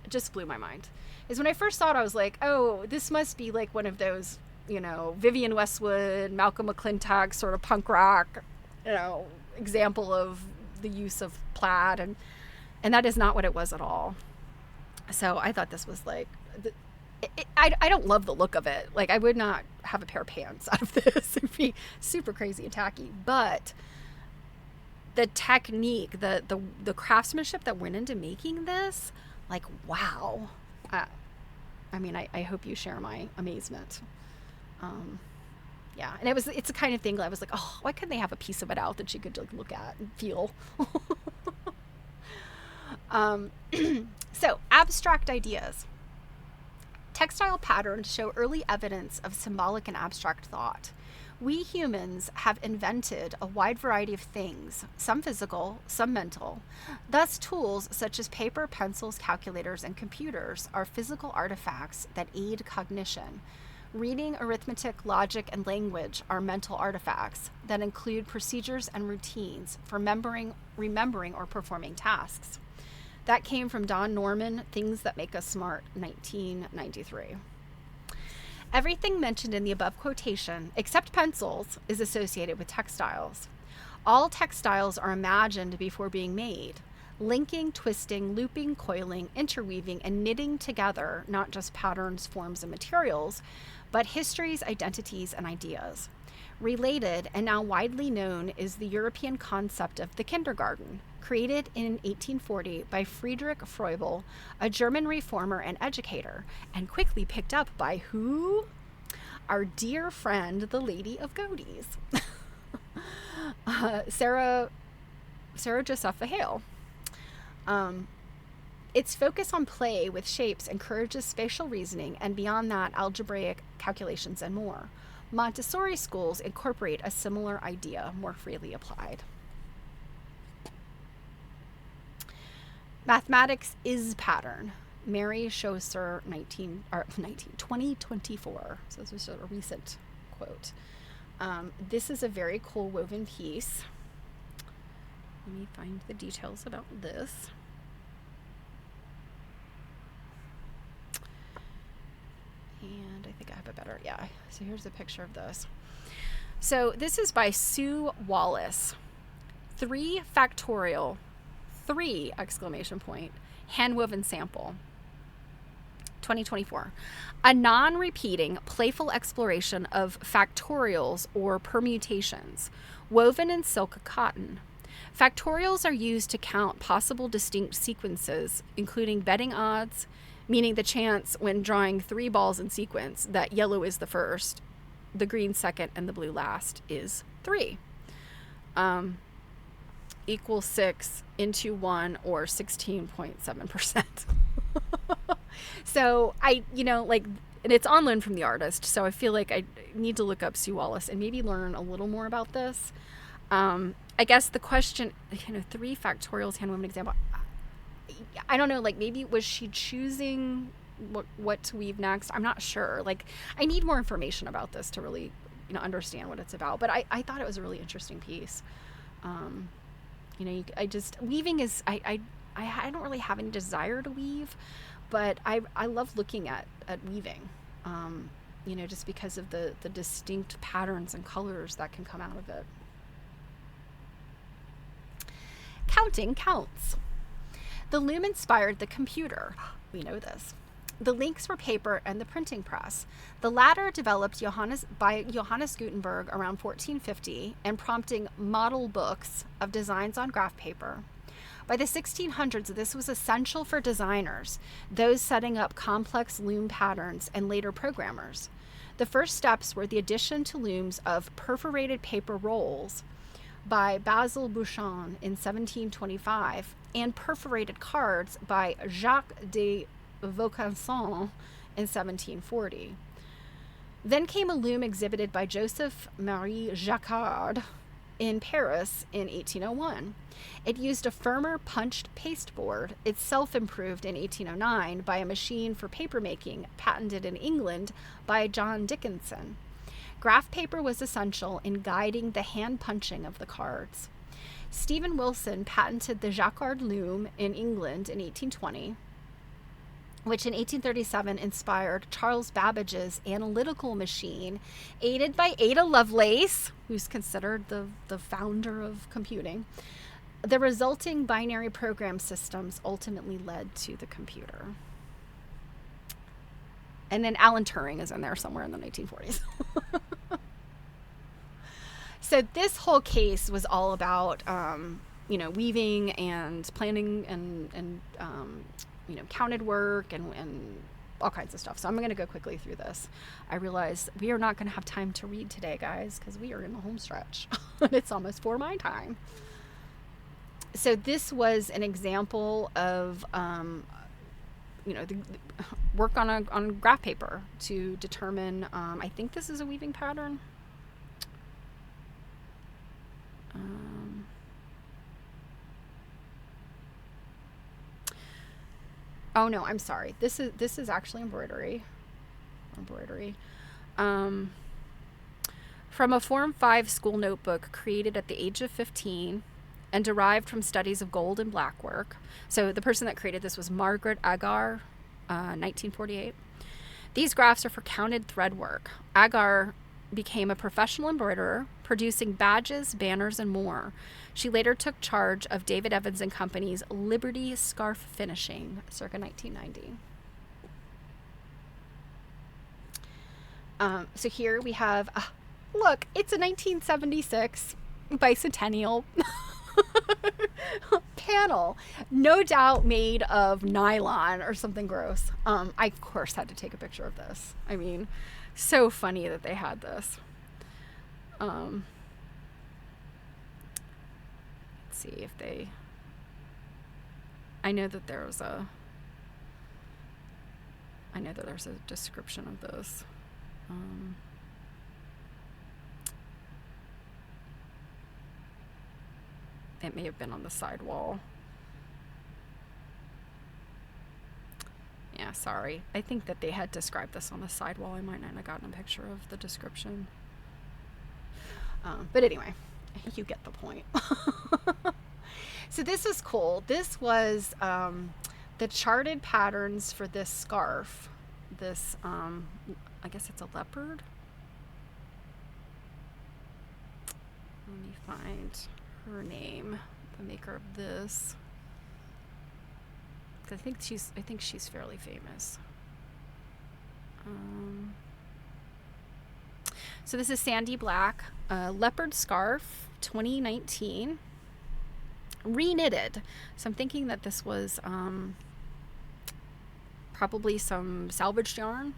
just blew my mind. Is when I first saw it, I was like, oh, this must be like one of those, you know, Vivienne Westwood, Malcolm McClintock sort of punk rock, you know, example of the use of plaid, and that is not what it was at all. So I thought this was like, I don't love the look of it. Like, I would not have a pair of pants out of this. It'd be super crazy and tacky. But the technique, the craftsmanship that went into making this, like, wow. I mean, I hope you share my amazement. Yeah, and it's the kind of thing that I was like, oh, why couldn't they have a piece of it out that you could like look at and feel? So, abstract ideas. Textile patterns show early evidence of symbolic and abstract thought. We humans have invented a wide variety of things, some physical, some mental. Thus, tools such as paper, pencils, calculators, and computers are physical artifacts that aid cognition. Reading, arithmetic, logic, and language are mental artifacts that include procedures and routines for remembering or performing tasks. That came from Don Norman, Things That Make Us Smart, 1993. Everything mentioned in the above quotation, except pencils, is associated with textiles. All textiles are imagined before being made, linking, twisting, looping, coiling, interweaving, and knitting together not just patterns, forms, and materials, but histories, identities, and ideas. Related and now widely known is the European concept of the kindergarten, created in 1840 by Friedrich Froebel, a German reformer and educator, and quickly picked up by who? Our dear friend, the Lady of Godey's, Sarah Josepha Hale. Its focus on play with shapes encourages spatial reasoning, and beyond that, algebraic calculations and more. Montessori schools incorporate a similar idea more freely applied. Mathematics is pattern. Mary Chaucer, 2024. So this was a recent quote. This is a very cool woven piece. Let me find the details about this. And I think I have a better, yeah. So here's a picture of this. So this is by Sue Wallace. 3 factorial, 3 exclamation point, hand-woven sample. 2024. A non-repeating, playful exploration of factorials or permutations, woven in silk cotton. Factorials are used to count possible distinct sequences, including betting odds, meaning the chance when drawing 3 balls in sequence that yellow is the first, the green second, and the blue last is 3. equals 6 into 1, or 16.7%. So and it's on loan from the artist, so I feel like I need to look up Sue Wallace and maybe learn a little more about this. I guess the question, 3 factorial hand woven example, I don't know, like maybe was she choosing what to weave next? I'm not sure. Like, I need more information about this to really, understand what it's about. But I thought it was a really interesting piece. Weaving is, I don't really have any desire to weave, but I love looking at weaving, just because of the distinct patterns and colors that can come out of it. Counting counts. The loom inspired the computer. We know this. The links were paper and the printing press. The latter developed by Johannes Gutenberg around 1450 and prompting model books of designs on graph paper. By the 1600s, this was essential for designers, those setting up complex loom patterns, and later programmers. The first steps were the addition to looms of perforated paper rolls by Basil Bouchon in 1725 and perforated cards by Jacques de Vaucanson in 1740. Then came a loom exhibited by Joseph Marie Jacquard in Paris in 1801. It used a firmer punched pasteboard, itself improved in 1809 by a machine for papermaking patented in England by John Dickinson. Graph paper was essential in guiding the hand punching of the cards. Stephen Wilson patented the Jacquard loom in England in 1820, which in 1837 inspired Charles Babbage's analytical machine, aided by Ada Lovelace, who's considered the founder of computing. The resulting binary program systems ultimately led to the computer. And then Alan Turing is in there somewhere in the 1940s. So this whole case was all about, weaving and planning and counted work and all kinds of stuff. So I'm going to go quickly through this. I realize we are not going to have time to read today, guys, because we are in the home stretch. It's almost for my time. So this was an example of, the work on graph paper to determine, I think this is a weaving pattern. Oh no, I'm sorry. This is actually embroidery. From a Form 5 school notebook created at the age of 15 and derived from studies of gold and black work. So the person that created this was Margaret Agar, 1948. These graphs are for counted thread work. Agar became a professional embroiderer, producing badges, banners, and more. She later took charge of David Evans and Company's Liberty Scarf Finishing, circa 1990. So here we have, look, it's a 1976 bicentennial panel, no doubt made of nylon or something gross. I, of course, had to take a picture of this. I mean, so funny that they had this. Let's see if they... I know that there's a description of this. It may have been on the side wall. Yeah, sorry. I think that they had described this on the side wall. I might not have gotten a picture of the description. But anyway, you get the point. So this is cool. This was the charted patterns for this scarf. This, I guess it's a leopard. Let me find her name, the maker of this. I think she's fairly famous. So this is Sandy Black, leopard scarf, 2019, reknitted. So I'm thinking that this was probably some salvaged yarn.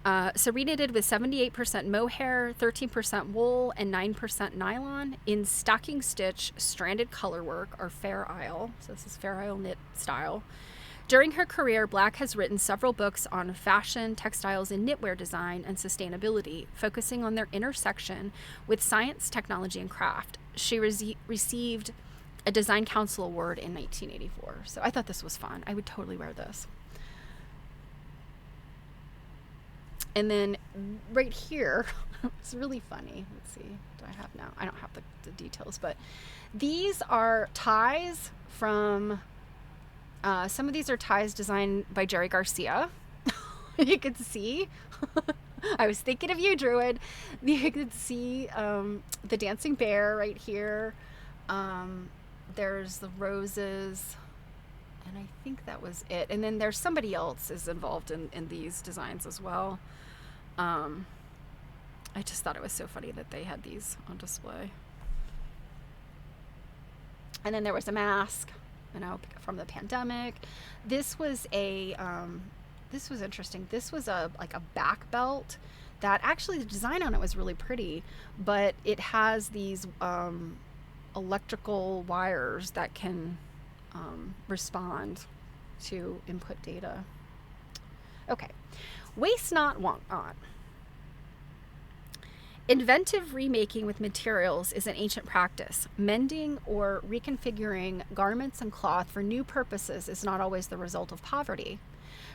So knitted with 78% mohair, 13% wool, and 9% nylon in stocking stitch stranded colorwork or Fair Isle. So this is Fair Isle knit style. During her career, Black has written several books on fashion, textiles, and knitwear design and sustainability, focusing on their intersection with science, technology, and craft. She received a Design Council Award in 1984. So I thought this was fun. I would totally wear this. And then right here, it's really funny. Let's see, do I have now? I don't have the details, but these are ties from, some of these are ties designed by Jerry Garcia. You could see, I was thinking of you, Druid. You could see the dancing bear right here. There's the roses. And I think that was it. And then there's somebody else is involved in these designs as well. I just thought it was so funny that they had these on display. And then there was a mask, from the pandemic. This was this was interesting. This was like a back belt that actually the design on it was really pretty, but it has these electrical wires that can respond to input data. Okay, waste not, want not. Inventive remaking with materials is an ancient practice. Mending or reconfiguring garments and cloth for new purposes is not always the result of poverty.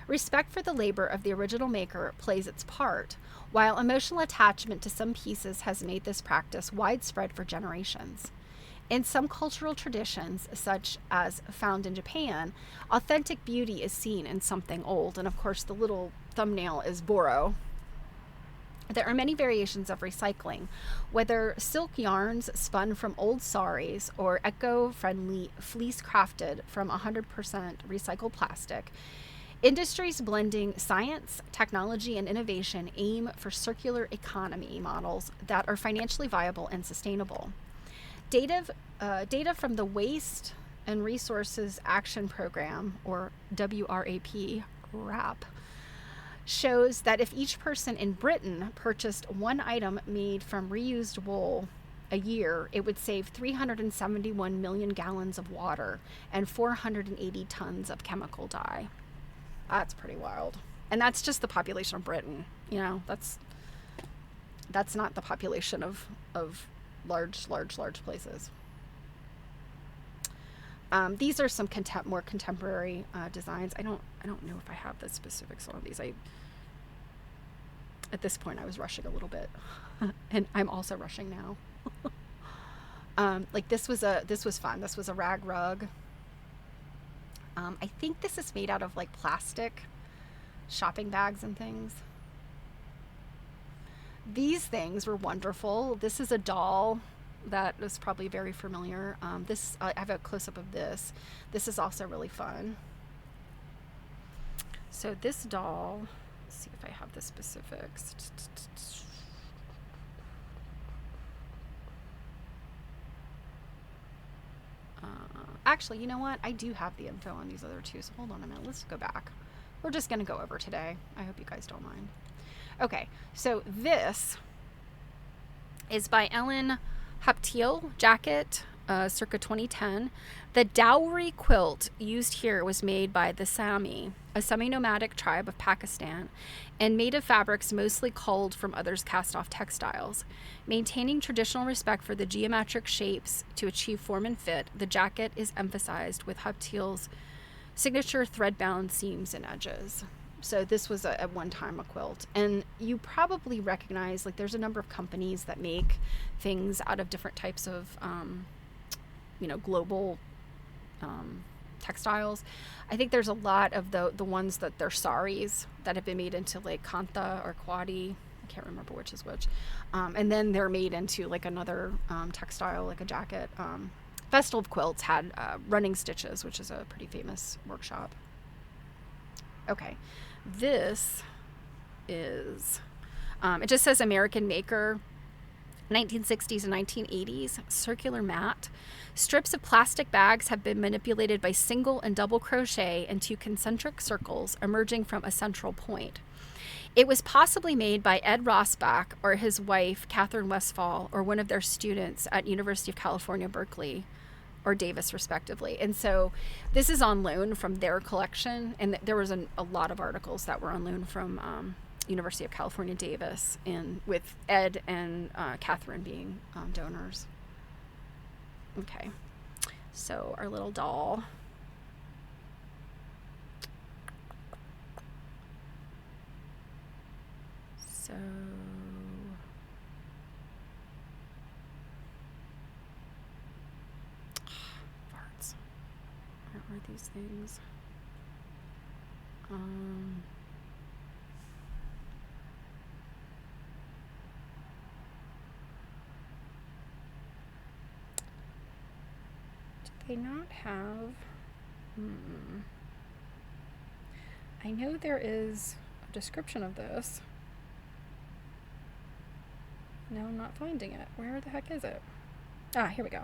Respect for the labor of the original maker plays its part, while emotional attachment to some pieces has made this practice widespread for generations. In some cultural traditions, such as found in Japan, authentic beauty is seen in something old. And of course, the little thumbnail is Boro. There are many variations of recycling, whether silk yarns spun from old saris or eco-friendly fleece crafted from 100% recycled plastic. Industries blending science, technology, and innovation aim for circular economy models that are financially viable and sustainable. Data from the Waste and Resources Action Program, or WRAP, shows that if each person in Britain purchased one item made from reused wool a year, it would save 371 million gallons of water and 480 tons of chemical dye. That's pretty wild. And that's just the population of Britain. That's not the population of large places. These are some more contemporary designs. I don't know if I have the specifics on these. At this point I was rushing a little bit, and I'm also rushing now. Like this was fun. This was a rag rug. I think this is made out of like plastic shopping bags and things. These things were wonderful. This is a doll that is probably very familiar. I have a close-up of this. This is also really fun. So this doll, let's see if I have the specifics. Actually, you know what? I do have the info on these other two, so hold on a minute. Let's go back. We're just going to go over today. I hope you guys don't mind. Okay, so this is by Ellen Huptiel, jacket, circa 2010. The dowry quilt used here was made by the Sami, a semi-nomadic tribe of Pakistan, and made of fabrics mostly culled from others' cast-off textiles. Maintaining traditional respect for the geometric shapes to achieve form and fit, the jacket is emphasized with Huptiel's signature thread-bound seams and edges. So this was at one time a quilt. And you probably recognize, like, there's a number of companies that make things out of different types of, global textiles. I think there's a lot of the ones that they're saris that have been made into like kanta or kwadi. I can't remember which is which. And then they're made into like another textile, like a jacket. Festival of Quilts had Running Stitches, which is a pretty famous workshop. Okay, this is, it just says American maker, 1960s and 1980s, circular mat. Strips of plastic bags have been manipulated by single and double crochet into concentric circles emerging from a central point. It was possibly made by Ed Rosbach or his wife, Catherine Westphal, or one of their students at University of California, Berkeley, or Davis, respectively. And so this is on loan from their collection. And there was a lot of articles that were on loan from University of California, Davis, and with Ed and Catherine being donors. Okay, so our little doll. So farts. Where are these things? Do they not have? I know there is a description of this. No, I'm not finding it. Where the heck is it? Ah, here we go.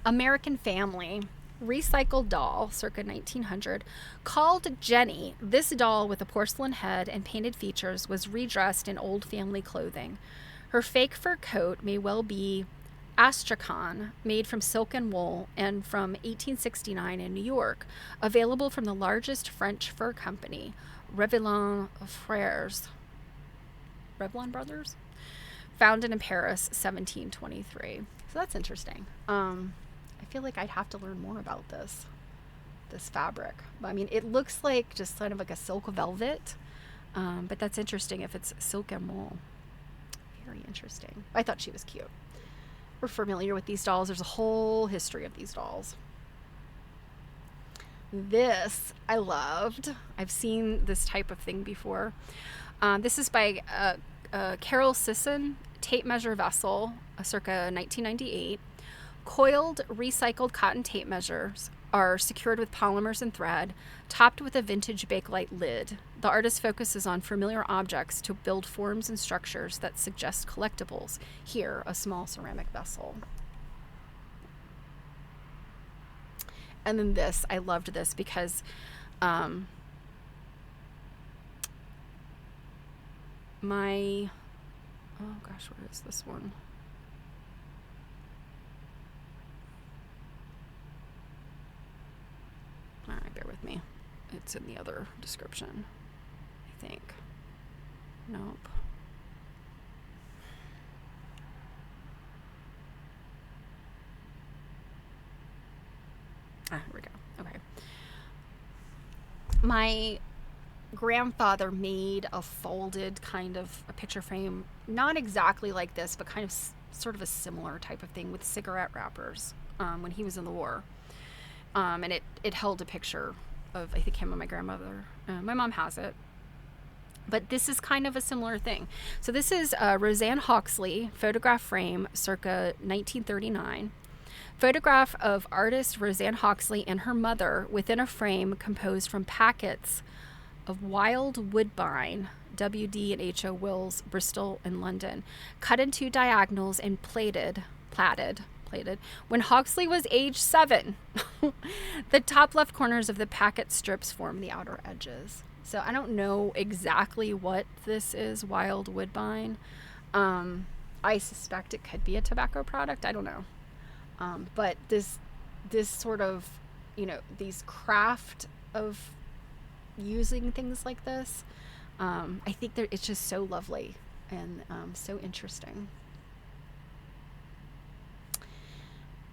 American Family. Recycled doll, circa 1900. Called Jenny, this doll with a porcelain head and painted features was redressed in old family clothing. Her fake fur coat may well be Astrakhan, made from silk and wool, and from 1869 in New York, available from the largest French fur company, Revlon Frères. Revlon Brothers, founded in Paris, 1723. So that's interesting. I feel like I'd have to learn more about this fabric. I mean, it looks like just kind of like a silk velvet, but that's interesting if it's silk and wool. Very interesting. I thought she was cute. We're familiar with these dolls. There's a whole history of these dolls. This I loved. I've seen this type of thing before. This is by Carol Sisson, tape measure vessel, circa 1998. Coiled recycled cotton tape measures are secured with polymers and thread, topped with a vintage Bakelite lid. The artist focuses on familiar objects to build forms and structures that suggest collectibles. Here, a small ceramic vessel. And then this, I loved this because oh gosh, where is this one? All right, bear with me. It's in the other description, I think. Nope. Here we go. Okay. My grandfather made a folded kind of a picture frame, not exactly like this, but kind of sort of a similar type of thing with cigarette wrappers when he was in the war. And it held a picture of, I think, him and my grandmother. My mom has it. But this is kind of a similar thing. So this is Roseanne Hawksley photograph frame circa 1939. Photograph of artist Roseanne Hawksley and her mother within a frame composed from packets of wild woodbine, W.D. and H.O. Wills, Bristol and London, cut in two diagonals and platted when Hawksley was age 7. The top left corners of the packet strips form the outer edges. So I don't know exactly what this is, wild woodbine. I suspect it could be a tobacco product. I don't know. But this sort of, these craft of using things like this, I think it's just so lovely and so interesting.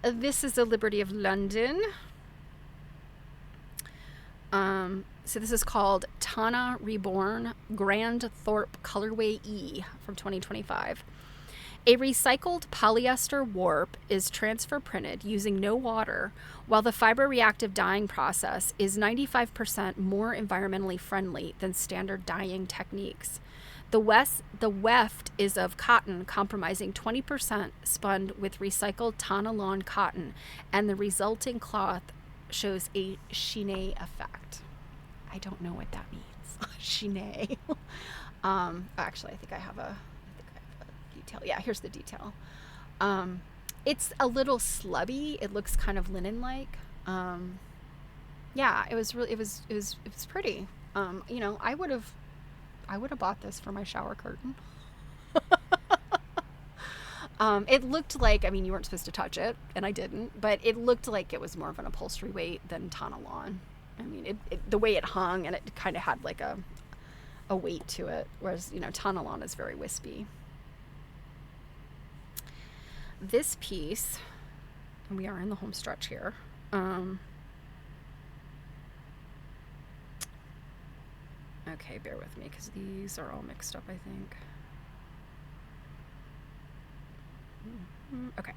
This is the Liberty of London. So this is called Tana Reborn Grand Thorpe Colorway E from 2025. A recycled polyester warp is transfer printed using no water, while the fiber reactive dyeing process is 95% more environmentally friendly than standard dyeing techniques. The weft is of cotton comprising 20% spun with recycled Tana lawn cotton, and the resulting cloth shows a chine effect. I don't know what that means. Chine. Actually, I think I have a detail. Yeah, here's the detail. It's a little slubby. It looks kind of linen-like. Yeah, it was pretty. I would have I would have bought this for my shower curtain. It looked like, I mean, you weren't supposed to touch it, and I didn't, but it looked like it was more of an upholstery weight than Tonalon. I mean, the way it hung, and it kind of had like a weight to it, whereas, Tonalon is very wispy. This piece, and we are in the home stretch here, okay, bear with me, because these are all mixed up, I think. Okay.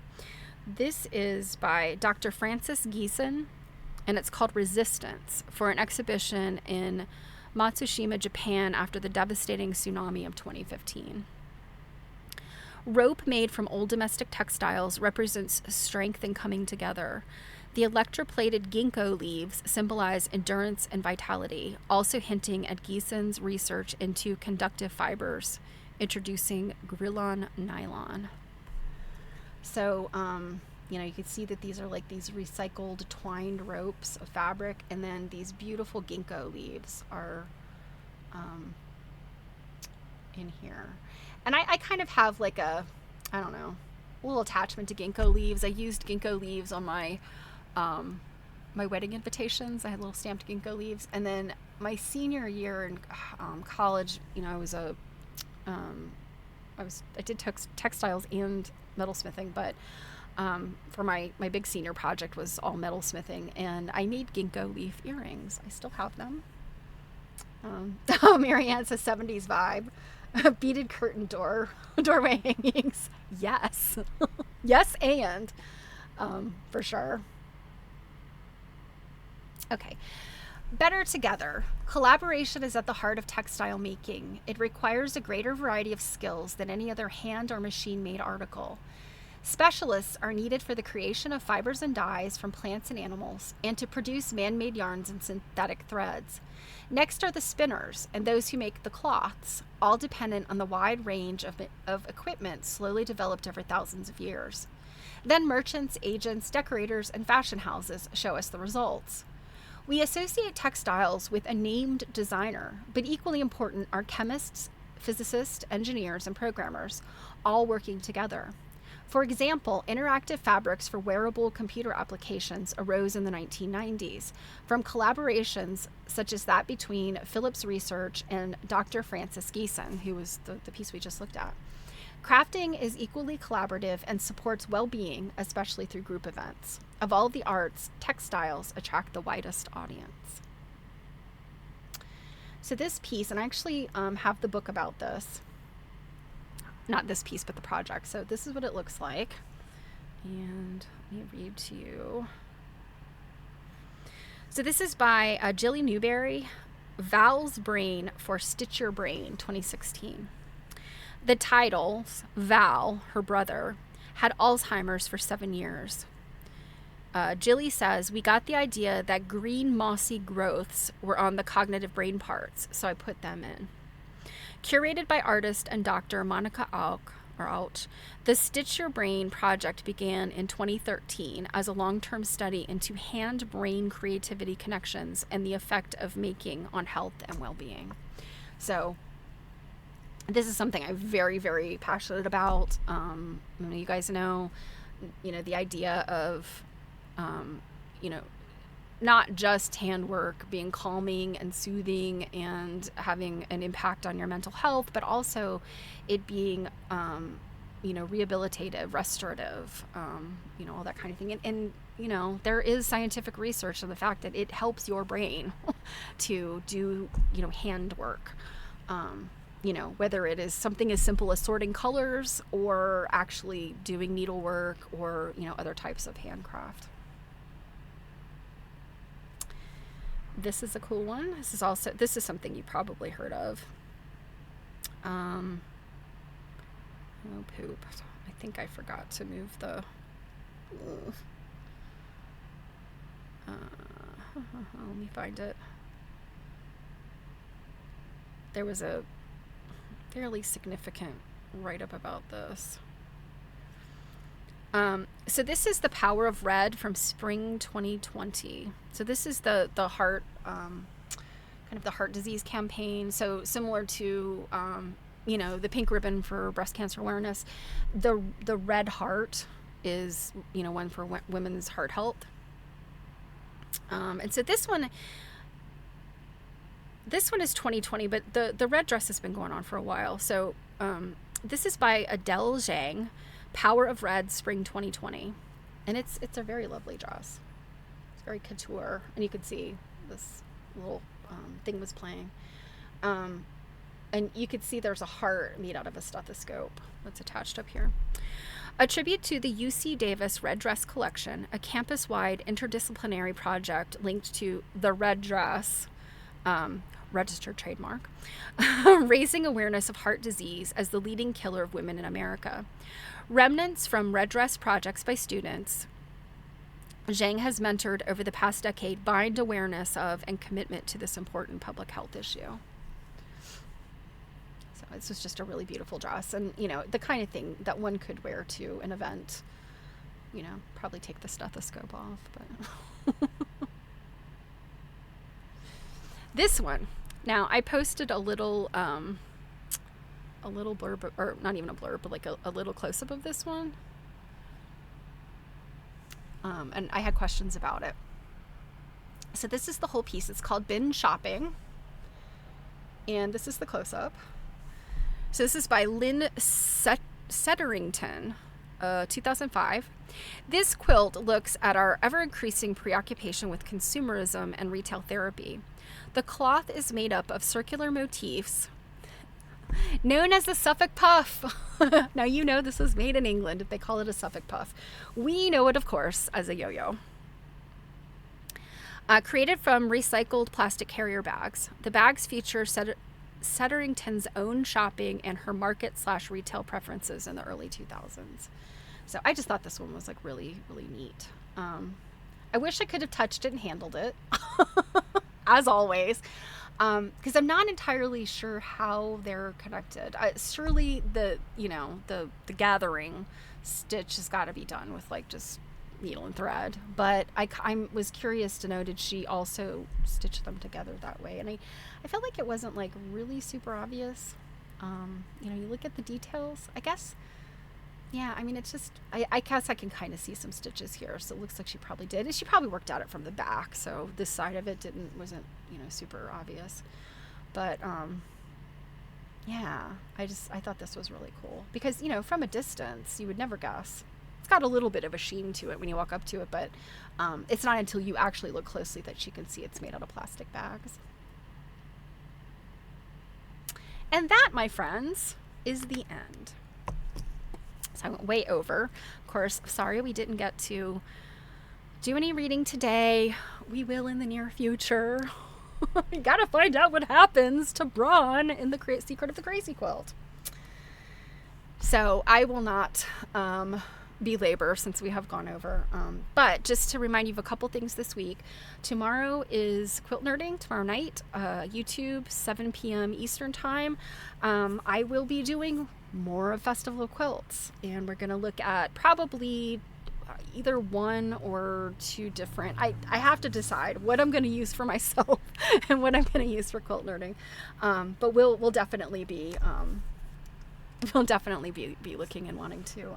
This is by Dr. Francis Geeson, and it's called Resistance, for an exhibition in Matsushima, Japan, after the devastating tsunami of 2015. Rope made from old domestic textiles represents strength and coming together. The electroplated ginkgo leaves symbolize endurance and vitality, also hinting at Geeson's research into conductive fibers, introducing Grillon nylon. So, you can see that these are like these recycled twined ropes of fabric, and then these beautiful ginkgo leaves are in here. And I kind of have like a little attachment to ginkgo leaves. I used ginkgo leaves on my my wedding invitations. I had little stamped ginkgo leaves. And then my senior year in college, I did textiles and metalsmithing, but for my big senior project was all metalsmithing, and I made ginkgo leaf earrings. I still have them. Marianne says 70s vibe. Beaded curtain doorway hangings. Yes. Yes, and for sure. Okay. Better together. Collaboration is at the heart of textile making. It requires a greater variety of skills than any other hand or machine-made article. Specialists are needed for the creation of fibers and dyes from plants and animals, and to produce man-made yarns and synthetic threads. Next are the spinners and those who make the cloths, all dependent on the wide range of equipment slowly developed over thousands of years. Then merchants, agents, decorators, and fashion houses show us the results. We associate textiles with a named designer, but equally important are chemists, physicists, engineers, and programmers, all working together. For example, interactive fabrics for wearable computer applications arose in the 1990s from collaborations such as that between Philips Research and Dr. Francis Geeson, who was the piece we just looked at. Crafting is equally collaborative and supports well-being, especially through group events. Of all the arts, textiles attract the widest audience. So this piece, and I actually have the book about this. Not this piece, but the project. So this is what it looks like. And let me read to you. So this is by Jilly Newberry, Val's Brain for Stitch Your Brain, 2016. The titles, Val, her brother, had Alzheimer's for 7 years. Jilly says, we got the idea that green mossy growths were on the cognitive brain parts, so I put them in. Curated by artist and Dr. Monica Auk, the Stitch Your Brain project began in 2013 as a long-term study into hand-brain creativity connections and the effect of making on health and well-being. So this is something I'm very, very passionate about. You guys know, the idea of, not just handwork being calming and soothing and having an impact on your mental health, but also it being, rehabilitative, restorative, all that kind of thing. And there is scientific research on the fact that it helps your brain to do, handwork, whether it is something as simple as sorting colors or actually doing needlework or, other types of handcraft. This is a cool one. This is something you probably heard of. Oh poop. I think I forgot to move the... let me find it. There was a fairly significant write-up about this. So this is The Power of Red from spring 2020. So this is the heart kind kind of the heart disease campaign. So similar to, you know, the pink ribbon for breast cancer awareness, the red heart is, you know, one for women's heart health. And so this one is 2020, but the red dress has been going on for a while. So this is by Adele Zhang, Power of Red, Spring 2020. And it's a very lovely dress. It's very couture. And you can see this little thing was playing. And you could see there's a heart made out of a stethoscope that's attached up here. A tribute to the UC Davis Red Dress Collection, a campus-wide interdisciplinary project linked to the red dress, registered trademark, raising awareness of heart disease as the leading killer of women in America. Remnants from red dress projects by students Zhang has mentored over the past decade bind awareness of and commitment to this important public health issue. So this was just a really beautiful dress, and you know, the kind of thing that one could wear to an event. You know, probably take the stethoscope off, but this one. Now I posted a little blurb, or not even a blurb, but like a little close-up of this one. And I had questions about it. So this is the whole piece. It's called Binge Shopping. And this is the close-up. So this is by Lynn Setterington, 2005. This quilt looks at our ever-increasing preoccupation with consumerism and retail therapy. The cloth is made up of circular motifs known as the Suffolk Puff. Now, you know this was made in England. They call it a Suffolk Puff. We know it, of course, as a yo-yo. Created from recycled plastic carrier bags, the bags feature Setterington's own shopping and her market/retail preferences in the early 2000s. So I just thought this one was like really, really neat. I wish I could have touched it and handled it, as always. Because I'm not entirely sure how they're connected. Surely the gathering stitch has got to be done with like just needle and thread. But I was curious to know, did she also stitch them together that way? And I felt like it wasn't like really super obvious. You know, you look at the details, I guess. Yeah, I mean, it's just, I guess I can kind of see some stitches here. So it looks like she probably did. And she probably worked at it from the back. So this side of it wasn't, you know, super obvious. But, yeah, I thought this was really cool. Because, you know, from a distance, you would never guess. It's got a little bit of a sheen to it when you walk up to it. But it's not until you actually look closely that you can see it's made out of plastic bags. And that, my friends, is the end. So I went way over. Of course, sorry we didn't get to do any reading today. We will in the near future. We gotta find out what happens to Braun in the Secret of the Crazy Quilt. So I will not belabor since we have gone over. But just to remind you of a couple things this week. Tomorrow is Quilt Nerding, tomorrow night, YouTube, 7 p.m. Eastern Time. I will be doing more of Festival of Quilts, and we're going to look at probably either one or two different, I have to decide what I'm going to use for myself and what I'm going to use for Quilt Nerding. But we'll definitely be looking and wanting to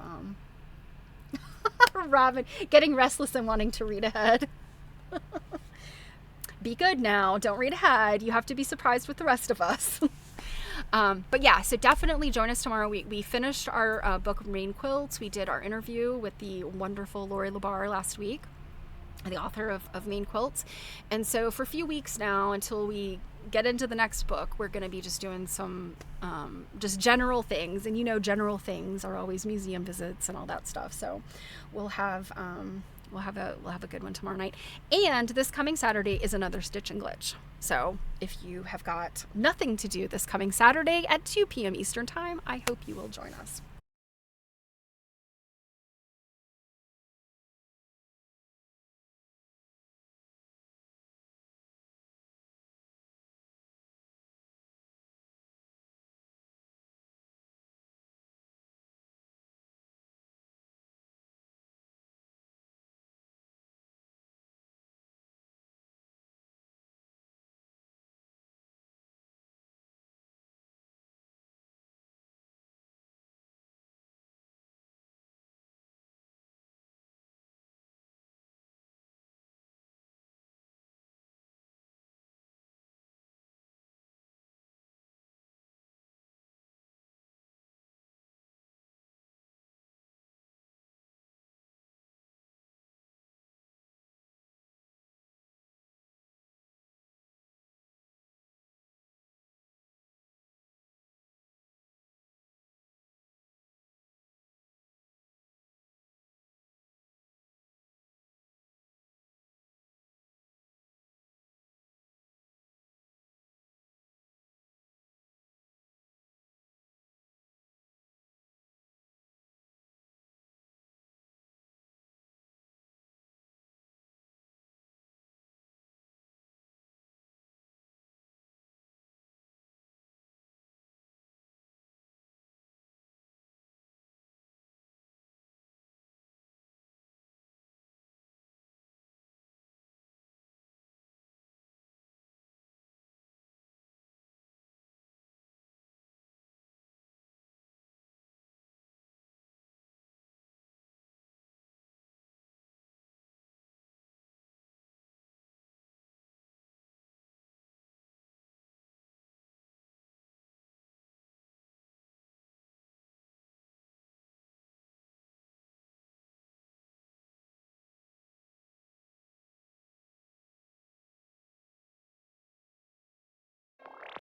Robin getting restless and wanting to read ahead. Be good now, don't read ahead. You have to be surprised with the rest of us. But yeah, so definitely join us tomorrow. We finished our book of Maine Quilts. We did our interview with the wonderful Lori Labar last week, the author of Maine Quilts. And so for a few weeks now, until we get into the next book, we're going to be just doing some just general things. And you know, general things are always museum visits and all that stuff. So we'll have a good one tomorrow night. And this coming Saturday is another Stitch and Glitch. So if you have got nothing to do this coming Saturday at 2 p.m. Eastern Time, I hope you will join us.